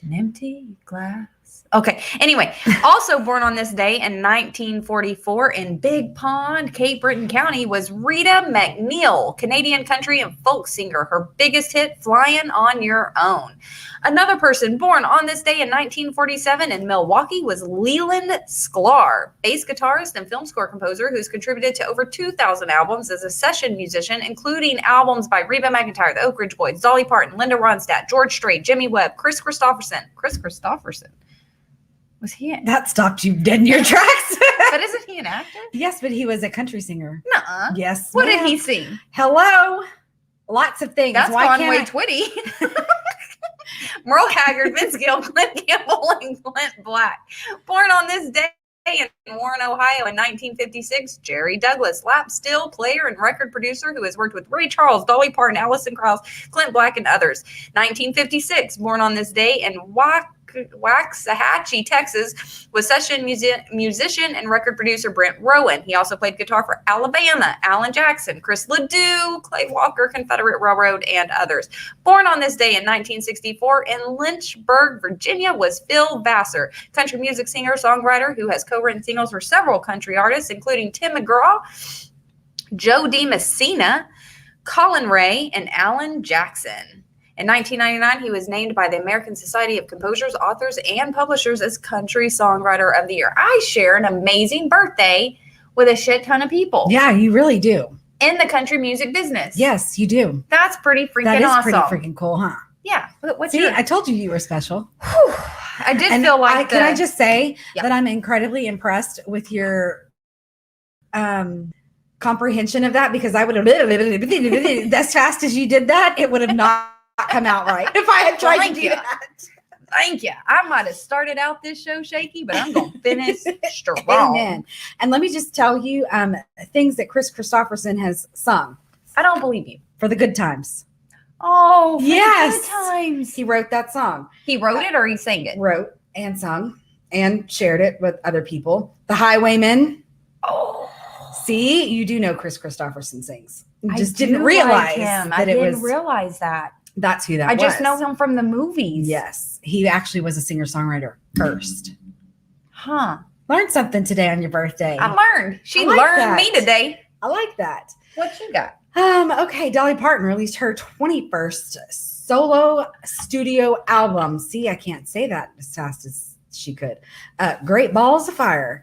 An empty glass. Okay. Anyway, also born on this day in 1944 in Big Pond, Cape Breton County, was Rita McNeil, Canadian country and folk singer. Her biggest hit, Flying on Your Own. Another person born on this day in 1947 in Milwaukee was Leland Sklar, bass guitarist and film score composer who's contributed to over 2,000 albums as a session musician, including albums by Reba McEntire, the Oak Ridge Boys, Dolly Parton, Linda Ronstadt, George Strait, Jimmy Webb, Chris Christopherson. Chris Christopherson. Was he? That stopped you dead in your tracks. But isn't he an actor? Yes, but he was a country singer. Nuh-uh. Yes. What ma'am. did he sing? Hello. Lots of things. That's Why Conway can't I- Twitty. Merle Haggard, Vince Gill, Clint Campbell, and Clint Black. Born on this day in Warren, Ohio in 1956, Jerry Douglas, lap steel player and record producer who has worked with Ray Charles, Dolly Parton, Alison Krauss, Clint Black, and others. 1956, born on this day in Waxahachie, Texas, was session musician and record producer Brent Rowan. He also played guitar for Alabama, Alan Jackson, Chris Ledoux, Clay Walker, Confederate Railroad, and others. Born on this day in 1964 in Lynchburg, Virginia, was Phil Vassar, country music singer, songwriter who has co-written singles for several country artists, including Tim McGraw, Joe DiMessina, Colin Ray, and Alan Jackson. In 1999, he was named by the American Society of Composers, Authors, and Publishers as Country Songwriter of the Year. I share an amazing birthday with a shit ton of people. Yeah, you really do. In the country music business. Yes, you do. That's pretty freaking That is awesome. pretty freaking cool, huh? Yeah. What's See, your... I told you were special. Whew. I did And feel like can I just say Yeah. that I'm incredibly impressed with your comprehension of that, because I would have as fast as you did that, it would have not come out right if I had tried to do that. Thank you. I might have started out this show shaky, but I'm going to finish strong. Amen. And let me just tell you things that Chris Christopherson has sung I don't believe you. for the good times. Oh, for the Yes. good times. He wrote that song. He wrote it or he sang it? Wrote and sung and shared it with other people. The Highwaymen. Oh. See, you do know Chris Christopherson sings. You I just do didn't like realize him. that I it didn't was. realize that. That's who that I was. just know him from the movies. Yes, he actually was a singer-songwriter first. Huh. Learned something today on your birthday. I learned. She I like learned that. me today. I like that. What you got? Okay, Dolly Parton released her 21st solo studio album. See, I can't say that as fast as she could. Great Balls of Fire.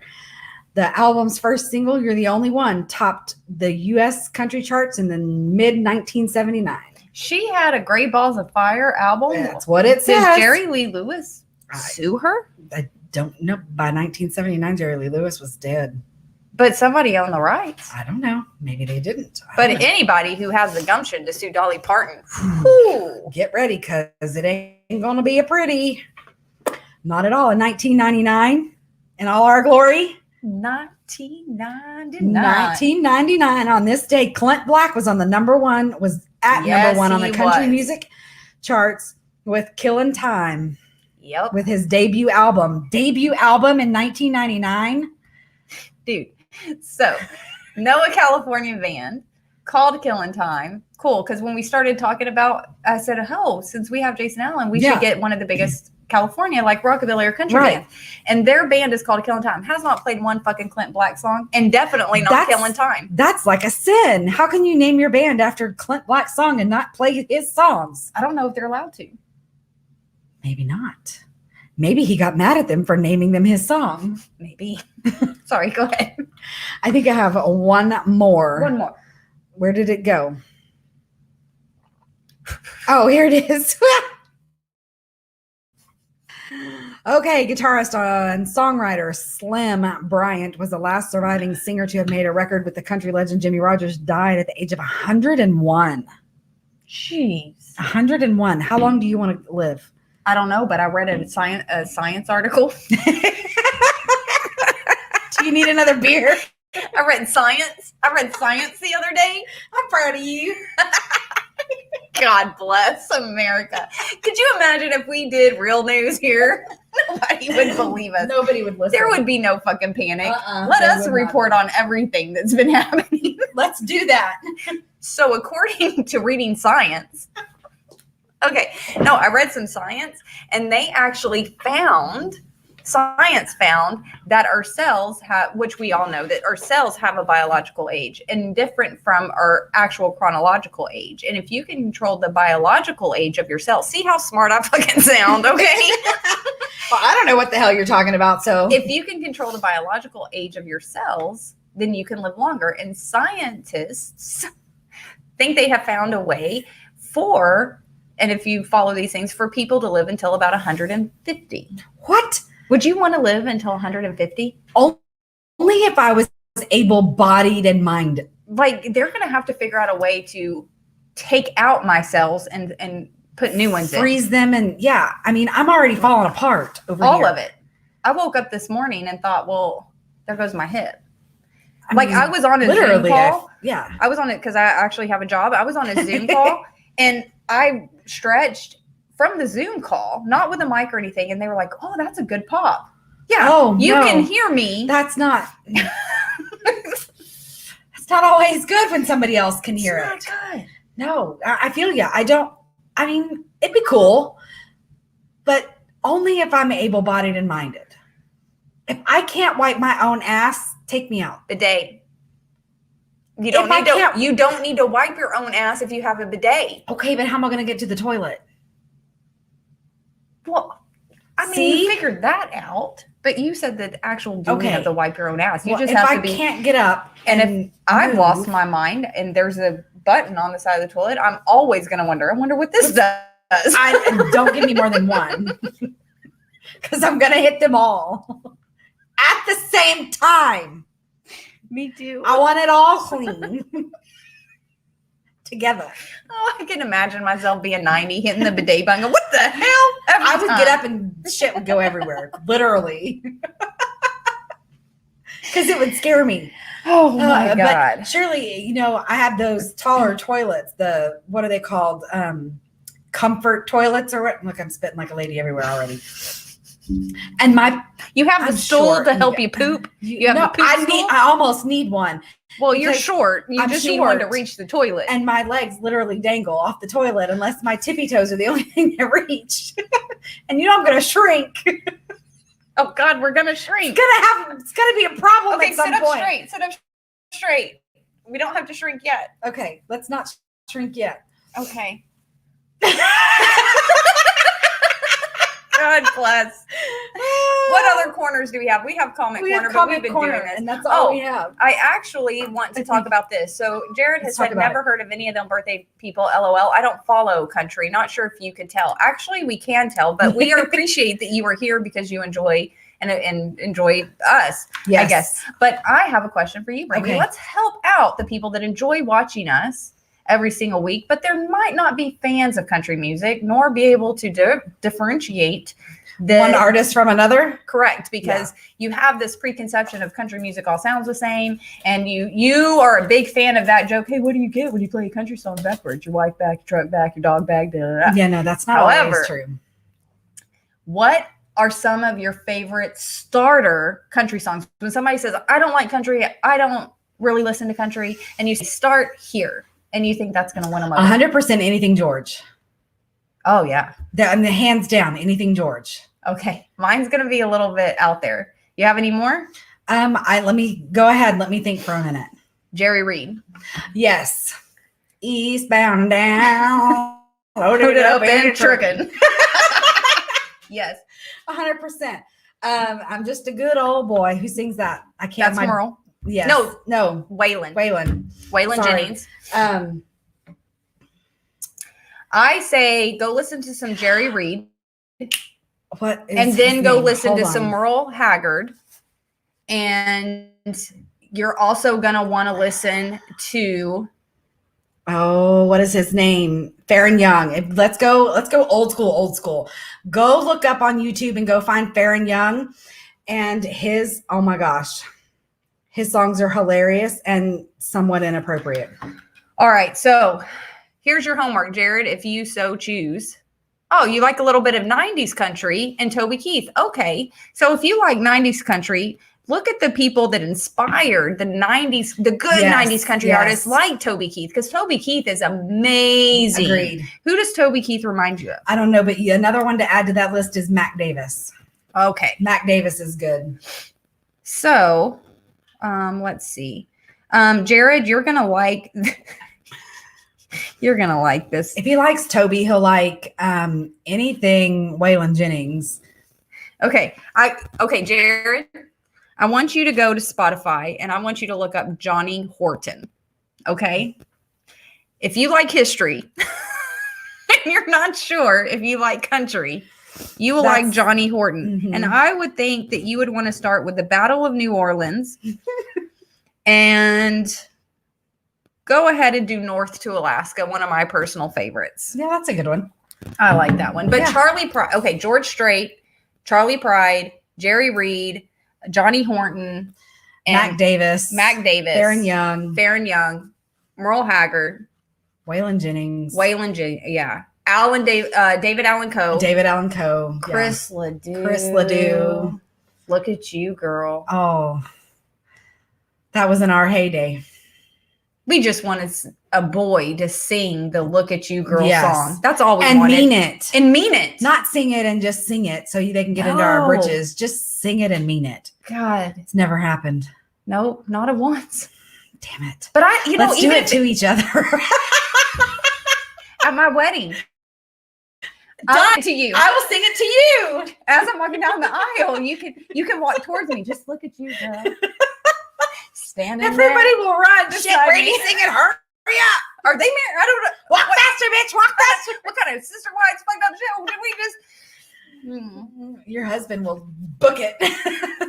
The album's first single, You're the Only One, topped the U.S. country charts in the mid-1979. She had a Great Balls of Fire album. That's what it says. Did Jerry Lee Lewis sue her? I don't know. By 1979, Jerry Lee Lewis was dead. But somebody owned the rights. I don't know. Maybe they didn't. But anybody who has the gumption to sue Dolly Parton, whew, get ready, because it ain't going to be a pretty. Not at all. In 1999, in all our glory. 1999. On this day, Clint Black was on the number one on the country music charts with Killin' Time. Yep. With his debut album. Debut album in 1999. Dude. So, Noah California band called Killin' Time. Cool, because when we started talking about, I said, oh, since we have Jason Allen, we should get one of the biggest California, like rockabilly or country band. And their band is called Killin' Time. Has not played one fucking Clint Black song, and definitely not Killin' Time. That's like a sin. How can you name your band after Clint Black's song and not play his songs? I don't know if they're allowed to. Maybe not. Maybe he got mad at them for naming them his song. Maybe. Sorry, go ahead. I think I have one more. One more. Where did it go? Oh, here it is. Okay, guitarist and songwriter Slim Bryant was the last surviving singer to have made a record with the country legend Jimmie Rodgers. Died at the age of 101. Jeez. 101. How long do you want to live? I don't know, but I read a science article. Do you need another beer? I read science the other day. I'm proud of you. God bless America. Could you imagine if we did real news here? Nobody would believe us. Nobody would listen. There would be no fucking panic. Let us report on everything that's been happening. Let's do that. So according to reading science, I read some science, and they actually science found that our cells have, which we all know that our cells have a biological age and different from our actual chronological age. And if you can control the biological age of your cells, see how smart I fucking sound, okay? Well, I don't know what the hell you're talking about. So if you can control the biological age of your cells, then you can live longer. And scientists think they have found a way and if you follow these things, for people to live until about 150. What? Would you want to live until 150? Only if I was able-bodied and minded. Like, they're going to have to figure out a way to take out my cells and put new ones in. Freeze them and, yeah. I mean, I'm already falling apart over all here. of it. I woke up this morning and thought, well, there goes my hip. I was on a Zoom call. I was on it because I actually have a job. I was on a Zoom call, and I stretched from the Zoom call, not with a mic or anything, and they were like, oh, that's a good pop. Yeah. Oh, you can hear me. That's not. It's not always good when somebody else can hear it. It's not good. No, I feel you. I mean, it'd be cool, but only if I'm able-bodied and minded. If I can't wipe my own ass, take me out. Bidet. You don't need to wipe your own ass if you have a bidet. Okay, but how am I going to get to the toilet? Well, I mean, you figured that out. But you said the actual doing of the wipe your own ass. You just have to be. If I can't get up, and if I've lost my mind and there's a button on the side of the toilet, I'm always going to wonder. I wonder what this does. Don't give me more than one, because I'm going to hit them all at the same time. Me too. I want it all clean together. Oh, I can imagine myself being 90, hitting the bidet button. What the hell? I would get up and shit would go everywhere, literally, because it would scare me. Oh my God! But surely, I have those taller toilets. What are they called? Comfort toilets, or what? Look, I'm spitting like a lady everywhere already. And you have the stool to help you poop. You have the poop stool? I almost need one. Well, you're short. You just need one to reach the toilet. And my legs literally dangle off the toilet unless my tippy toes are the only thing that reach. And I'm going to shrink. Oh God, we're gonna shrink. It's gonna be a problem Okay, at some sit up point. straight. Sit up straight. We don't have to shrink yet. Okay, let's not shrink yet. Okay. God bless. What other corners do we have? We have comment corner, but we've been doing this. and that's all we have. I actually want to talk about this. So Jared has Let's talk said about never heard of any of them birthday people. LOL. I don't follow country. Not sure if you could tell. Actually, we can tell, but we appreciate that you are here because you enjoy and enjoy us. Yes. I guess. But I have a question for you, Brandi. Okay. Let's help out the people that enjoy watching us every single week, but there might not be fans of country music, nor be able to differentiate one artist from another. Correct, because you have this preconception of country music all sounds the same, and you are a big fan of that joke. Hey, what do you get when you play a country song backwards? Your wife back, your truck back, your dog back. Da, da, da. Yeah, no, that's not always true. What are some of your favorite starter country songs? When somebody says, I don't like country, I don't really listen to country, and you say, start here, and you think that's going to win them over. 100% anything George. Oh, yeah. And the hands down, anything George. Okay. Mine's going to be a little bit out there. You have any more? Let me go ahead. Let me think for a minute. Jerry Reed. Yes. Eastbound and down. Loaded up and trucking. Yes. 100%. I'm just a good old boy who sings that. I can't. That's Merle. Yes. No. Waylon Sorry. Jennings. I say go listen to some Jerry Reed. What? And then go listen to some Merle Haggard. And you're also going to want to listen to. Oh, what is his name? Farron Young. Let's go old school. Go look up on YouTube and go find Farron Young. And oh my gosh, his songs are hilarious and somewhat inappropriate. All right. So here's your homework, Jared, if you so choose. Oh, you like a little bit of 90s country and Toby Keith. Okay. So if you like 90s country, look at the people that inspired the 90s, the good 90s country artists like Toby Keith, because Toby Keith is amazing. Agreed. Who does Toby Keith remind you of? I don't know, but another one to add to that list is Mac Davis. Okay. Mac Davis is good. So, let's see. Jared, you're going to like... You're going to like this. If he likes Toby, he'll like anything Waylon Jennings. Okay, Jared, I want you to go to Spotify and I want you to look up Johnny Horton. Okay? If you like history and you're not sure if you like country, you will like Johnny Horton. Mm-hmm. And I would think that you would want to start with the Battle of New Orleans and go ahead and do North to Alaska, one of my personal favorites. Yeah, that's a good one. I like that one. But Yeah. Charlie Pride, okay, George Strait, Charlie Pride, Jerry Reed, Johnny Horton, and Mac Davis, Farron Young, Merle Haggard, Waylon Jennings, David Allen Coe, Chris Ledoux. Look at you, girl. Oh, that was in our heyday. We just wanted a boy to sing the "Look at You, Girl" Yes. song. That's all we And wanted. mean it. Not sing it and just sing it so they can get into our No. britches. Just sing it and mean it. God, It's never happened. no, not at once. Damn it. But Let's do even it to each other. at my wedding, I'll sing it to you. I will sing it to you. As I'm walking down the aisle, you can walk towards me. Just look at you, girl. Standing Everybody there. will run. Just Shit, like Brandi, me. sing it. Hurry up. Are they married? I don't know. Walk faster, bitch. Walk faster. What kind of sister wives fucked up show did we just? Your husband will book it.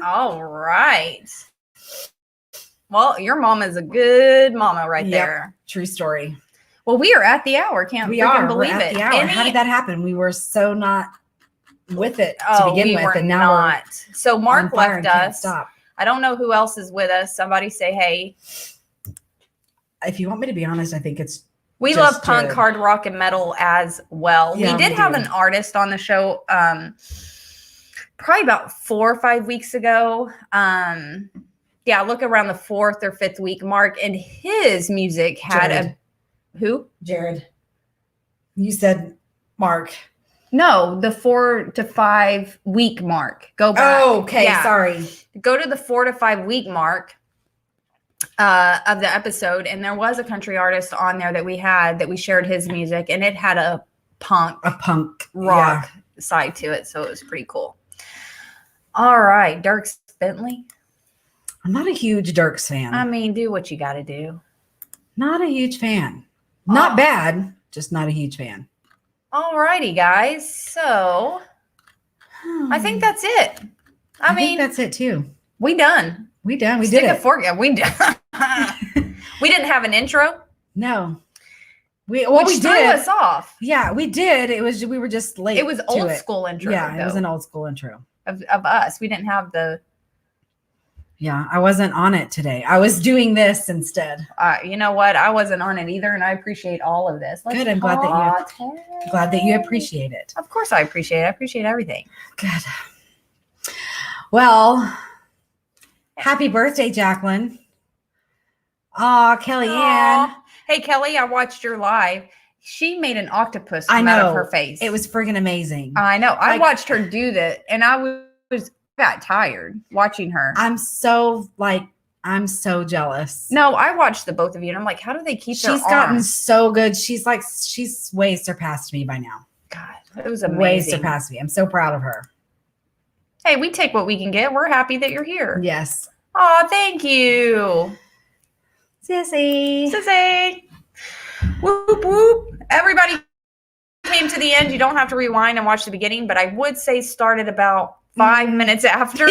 All right. Well, your mom is a good mama right Yep. there. True story. Well, we are at the hour. Can't We freaking are. believe We're at it. the hour. How did that happen? We were so not with it to Oh, begin we with, were and now not. So we're Mark on fire left and can't us. stop. I don't know who else is with us. Somebody say hey. If you want me to be honest, I think it's We just love punk, Jared. hard rock, and metal as well. Yeah, we did we have do. an artist on the show probably about 4 or 5 weeks ago. Look around the 4th or 5th week mark, and his music had Jared. who? Jared. You said Mark. No, the 4 to 5 week mark. Go back. Oh, okay. Yeah. Sorry. Go to the 4 to 5 week mark of the episode, and there was a country artist on there that we shared his music, and it had a punk rock side to it, so it was pretty cool. All right, Dierks Bentley. I'm not a huge Dierks fan. I mean, do what you got to do. Not a huge fan. Not bad, just not a huge fan. All righty, guys. So I think that's it. I mean, think that's it too. We done. We did Stick a it. fork. Yeah, we done. We didn't have an intro. No. Which we threw did. us off. Yeah, we did. We were just late. It was old school intro. Yeah, though, it was an old school intro of us. We didn't have the. Yeah, I wasn't on it today. I was doing this instead. You know what? I wasn't on it either, and I appreciate all of this. Good. I'm glad that you appreciate it. Of course, I appreciate it. I appreciate everything. Good. Well, happy birthday, Jaclyn. Aw, Kellyanne. Hey, Kelly, I watched your live. She made an octopus come out of her face. It was friggin' amazing. I know. I watched her do that, and I got tired watching her. I'm so jealous. No, I watched the both of you, and I'm like, how do they keep their She's gotten arms? so good. She's way surpassed me by now. God, it was amazing. Way surpassed me. I'm so proud of her. Hey, we take what we can get. We're happy that you're here. Yes. Oh, thank you. Sissy. Whoop, whoop. Everybody came to the end. You don't have to rewind and watch the beginning, but I would say start at about 5 minutes after.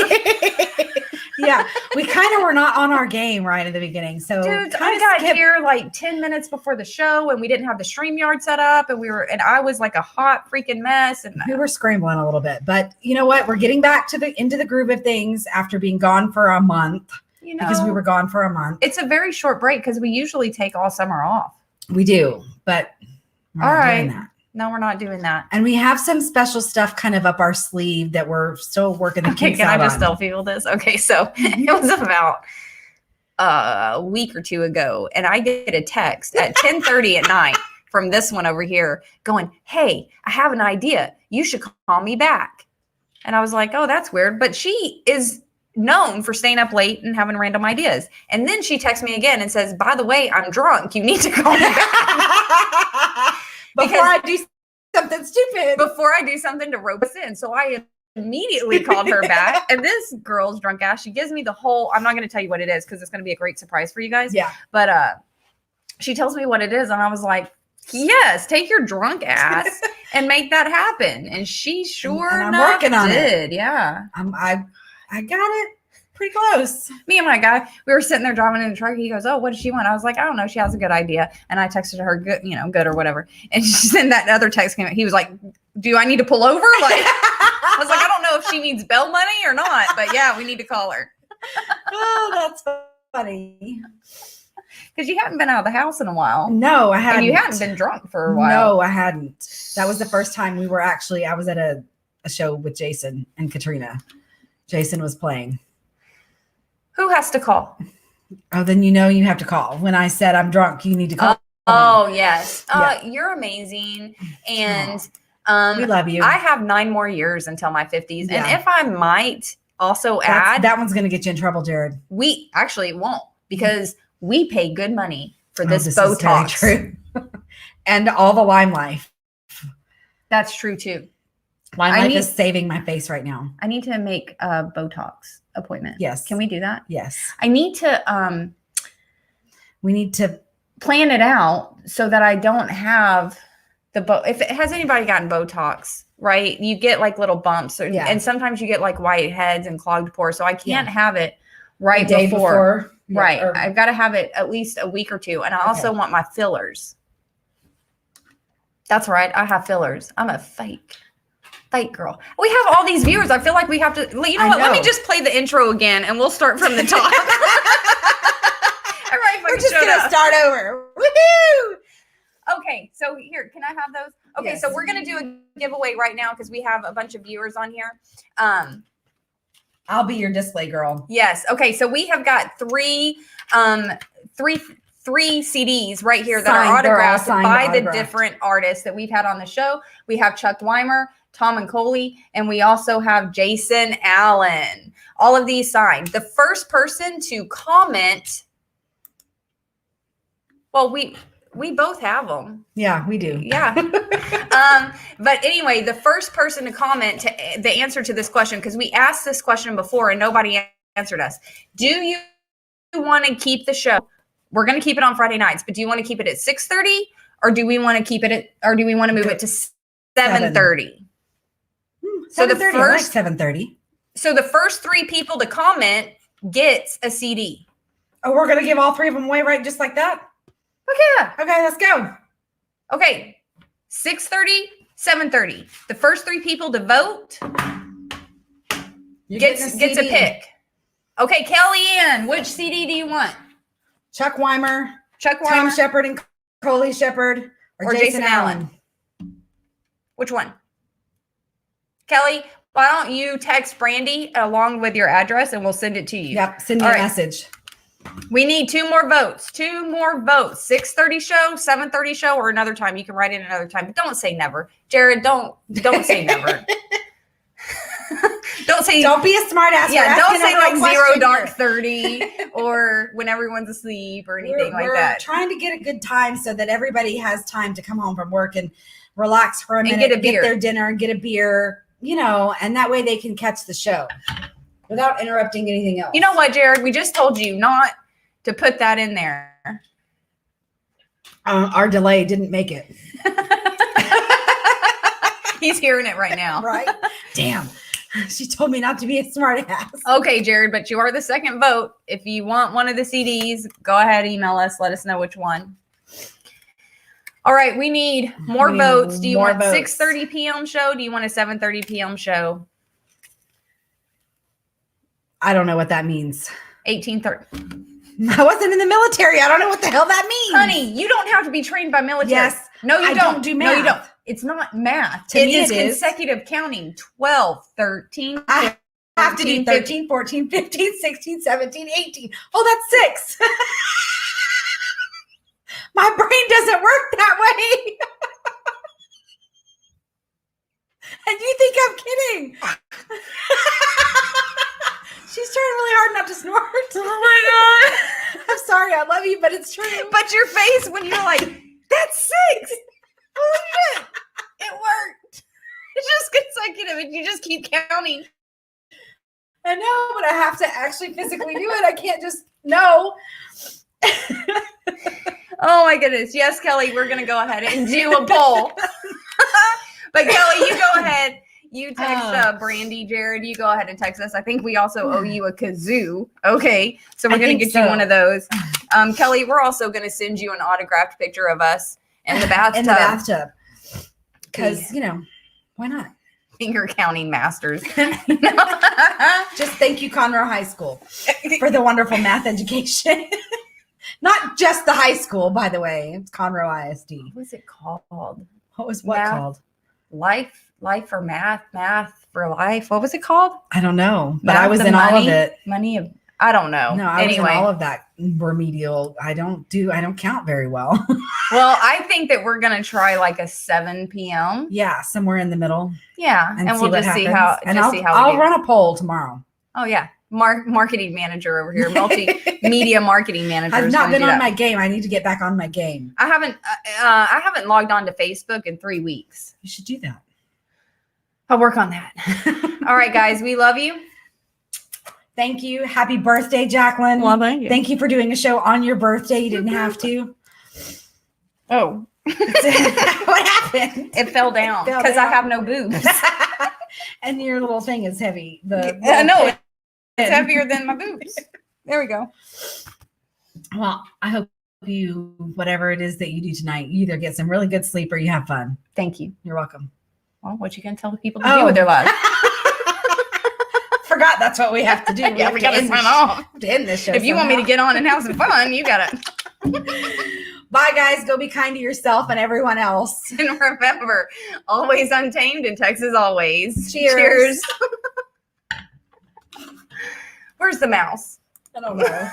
Yeah, we kind of were not on our game right at the beginning. So, dude, I got here like 10 minutes before the show, and we didn't have the StreamYard set up, and I was like a hot freaking mess, and we were scrambling a little bit. But you know what? We're getting back into the groove of things after being gone for a month. Because we were gone for a month. It's a very short break because we usually take all summer off. We do, but we're not doing that. No, we're not doing that. And we have some special stuff kind of up our sleeve that we're still working the kinks can out I just on. still feel this? Okay, so it was about a week or two ago, and I get a text at 10:30 at night from this one over here going, "Hey, I have an idea. You should call me back." And I was like, "Oh, that's weird." But she is known for staying up late and having random ideas. And then she texts me again and says, "By the way, I'm drunk. You need to call me back." Before I do something stupid. Before I do something to rope us in. So I immediately called her back. And this girl's drunk ass, she gives me the whole, I'm not going to tell you what it is because it's going to be a great surprise for you guys. Yeah. But she tells me what it is. And I was like, yes, take your drunk ass and make that happen. And she I'm working on it. Yeah. I got it pretty close. Me and my guy, we were sitting there driving in the truck. He goes, "Oh, what does she want?" I was like, "I don't know. She has a good idea." And I texted her, good or whatever. And then that other text came out. He was like, "Do I need to pull over?" Like, I was like, "I don't know if she needs bail money or not, but yeah, we need to call her." Oh, that's funny. Because you haven't been out of the house in a while. No, I hadn't. And you hadn't been drunk for a while. No, I hadn't. That was the first time I was at a show with Jason and Katrina. Jason was playing. Who has to call? Oh, then you have to call. When I said I'm drunk, you need to call. Oh, yes. Yeah. You're amazing. And we love you. I have 9 more years until my 50s. Yeah. And if I might also add. That one's going to get you in trouble, Jared. We actually won't because we pay good money for this Botox. Is very true. And all the Lime Life. That's true too. Lime Life is saving my face right now. I need to make a Botox appointment. Yes. Can we do that? Yes. I need to we need to plan it out so that I don't have if it has anybody gotten Botox, right? You get like little bumps and sometimes you get like white heads and clogged pores. So I can't have it right before. Right. I've got to have it at least a week or two. And I also want my fillers. That's right. I have fillers. I'm a fake girl. We have all these viewers. I feel like we have to, you know what? Let me just play the intro again and we'll start from the top. All right. We're just going to start over. Woohoo! Okay. So here, can I have those? Okay. Yes. So we're going to do a giveaway right now because we have a bunch of viewers on here. I'll be your display girl. Yes. Okay. So we have got three 3 CDs right here that Signed, are they're all autographed signed, by the autographed. different artists that we've had on the show. We have Chuck Weimer, Tom and Coley, and we also have Jason Allen. All of these signed. The first person to comment, well, we both have them. Yeah, we do. Yeah. But anyway, the first person to comment to the answer to this question, because we asked this question before and nobody answered us. Do you want to keep the show? We're going to keep it on Friday nights, but do you want to keep it at 6:30 or do we want to keep it at, or do we want to move it to 7:30? So the 7:30, first I like 7:30. So the first 3 people to comment gets a CD. Oh, we're gonna give all 3 of them away, right? Just like that. Okay. Okay, let's go. Okay. 6:30, 7:30. The first 3 people to vote gets a pick. Okay, Kellyanne, which CD do you want? Chuck Weimer, Chuck Weimer, Tom Shepard, and Coley Shepard, or Jason Allen. Which one? Kelly, why don't you text Brandi along with your address and we'll send it to you. Yep, send me All a right. message. We need 2 more votes. 2 more votes. 6:30 show, 7:30 show, or another time. You can write in another time, but don't say never. Jared, don't say never. Don't be a smart ass. Yeah, don't say like 0 dark here. 30 or when everyone's asleep or anything like that. We're trying to get a good time so that everybody has time to come home from work and relax for a minute, get a beer. get their dinner, and get a beer, and that way they can catch the show without interrupting anything else. You know what, Jared? We just told you not to put that in there. Our delay didn't make it. He's hearing it right now. Right? Damn. She told me not to be a smart ass. Okay, Jared, but you are the second vote. If you want one of the CDs, go ahead, email us. Let us know which one. All right, we need more votes. Do you want 6:30 p.m. show? Do you want a 7:30 p.m. show? I don't know what that means. 18:30. I wasn't in the military. I don't know what the hell that means. Honey, you don't have to be trained by military. Yes. No, you I don't. don't do No, you math. don't. It's not math. To me, is it is. consecutive counting. 12, 13, I have to do 13, 14, 15, 16, 17, 18. Oh, that's 6. My brain doesn't work that way. And you think I'm kidding. She's trying really hard not to snort. Oh my God. I'm sorry. I love you, but it's true. But your face when you're like, that's 6. Holy shit. It worked. It's just consecutive and you just keep counting. I know, but I have to actually physically do it. I can't just know. Oh my goodness. Yes, Kelly, we're going to go ahead and do a poll. But Kelly, you go ahead. You text Brandi, Jared. You go ahead and text us. I think we also owe you a kazoo. Okay. So we're going to get you one of those. Kelly, we're also going to send you an autographed picture of us in the bathtub. In the bathtub. Because, why not? Finger counting masters. Just thank you, Conroe High School, for the wonderful math education. Not just the high school, by the way. It's Conroe ISD. What was it called? What was what Math. called? Life for math for life. What was it called? I don't know, but Math I was of in all of money? it. Money of, I don't know. No, I anyway. was in all of that remedial. I don't count very well. Well, I think that we're going to try like a 7 p.m. Yeah, somewhere in the middle. Yeah. And we'll just see how, and see how I'll we do. run a poll tomorrow. Oh yeah. Marketing manager over here, multimedia marketing manager. I've not been on my game. I need to get back on my game. I haven't logged on to Facebook in 3 weeks. You should do that. I'll work on that. All right, guys, we love you. Thank you. Happy birthday, Jaclyn. Well, thank you. Thank you for doing a show on your birthday. You didn't have to. Oh, What happened? it fell down because I have no boobs. And your little thing is heavy. I know it's heavier than my boobs. There we go. Well, I hope you, whatever it is that you do tonight, you either get some really good sleep or you have fun. Thank you. You're welcome. Well, what you gonna tell the people to do with their lives? Forgot that's what we have to do. Yeah, we gotta sign off. To end this show. If you want me to get on and have some fun, you gotta. Bye, guys. Go be kind to yourself and everyone else. And remember, always untamed in Texas, always. Cheers. Where's the mouse? I don't know.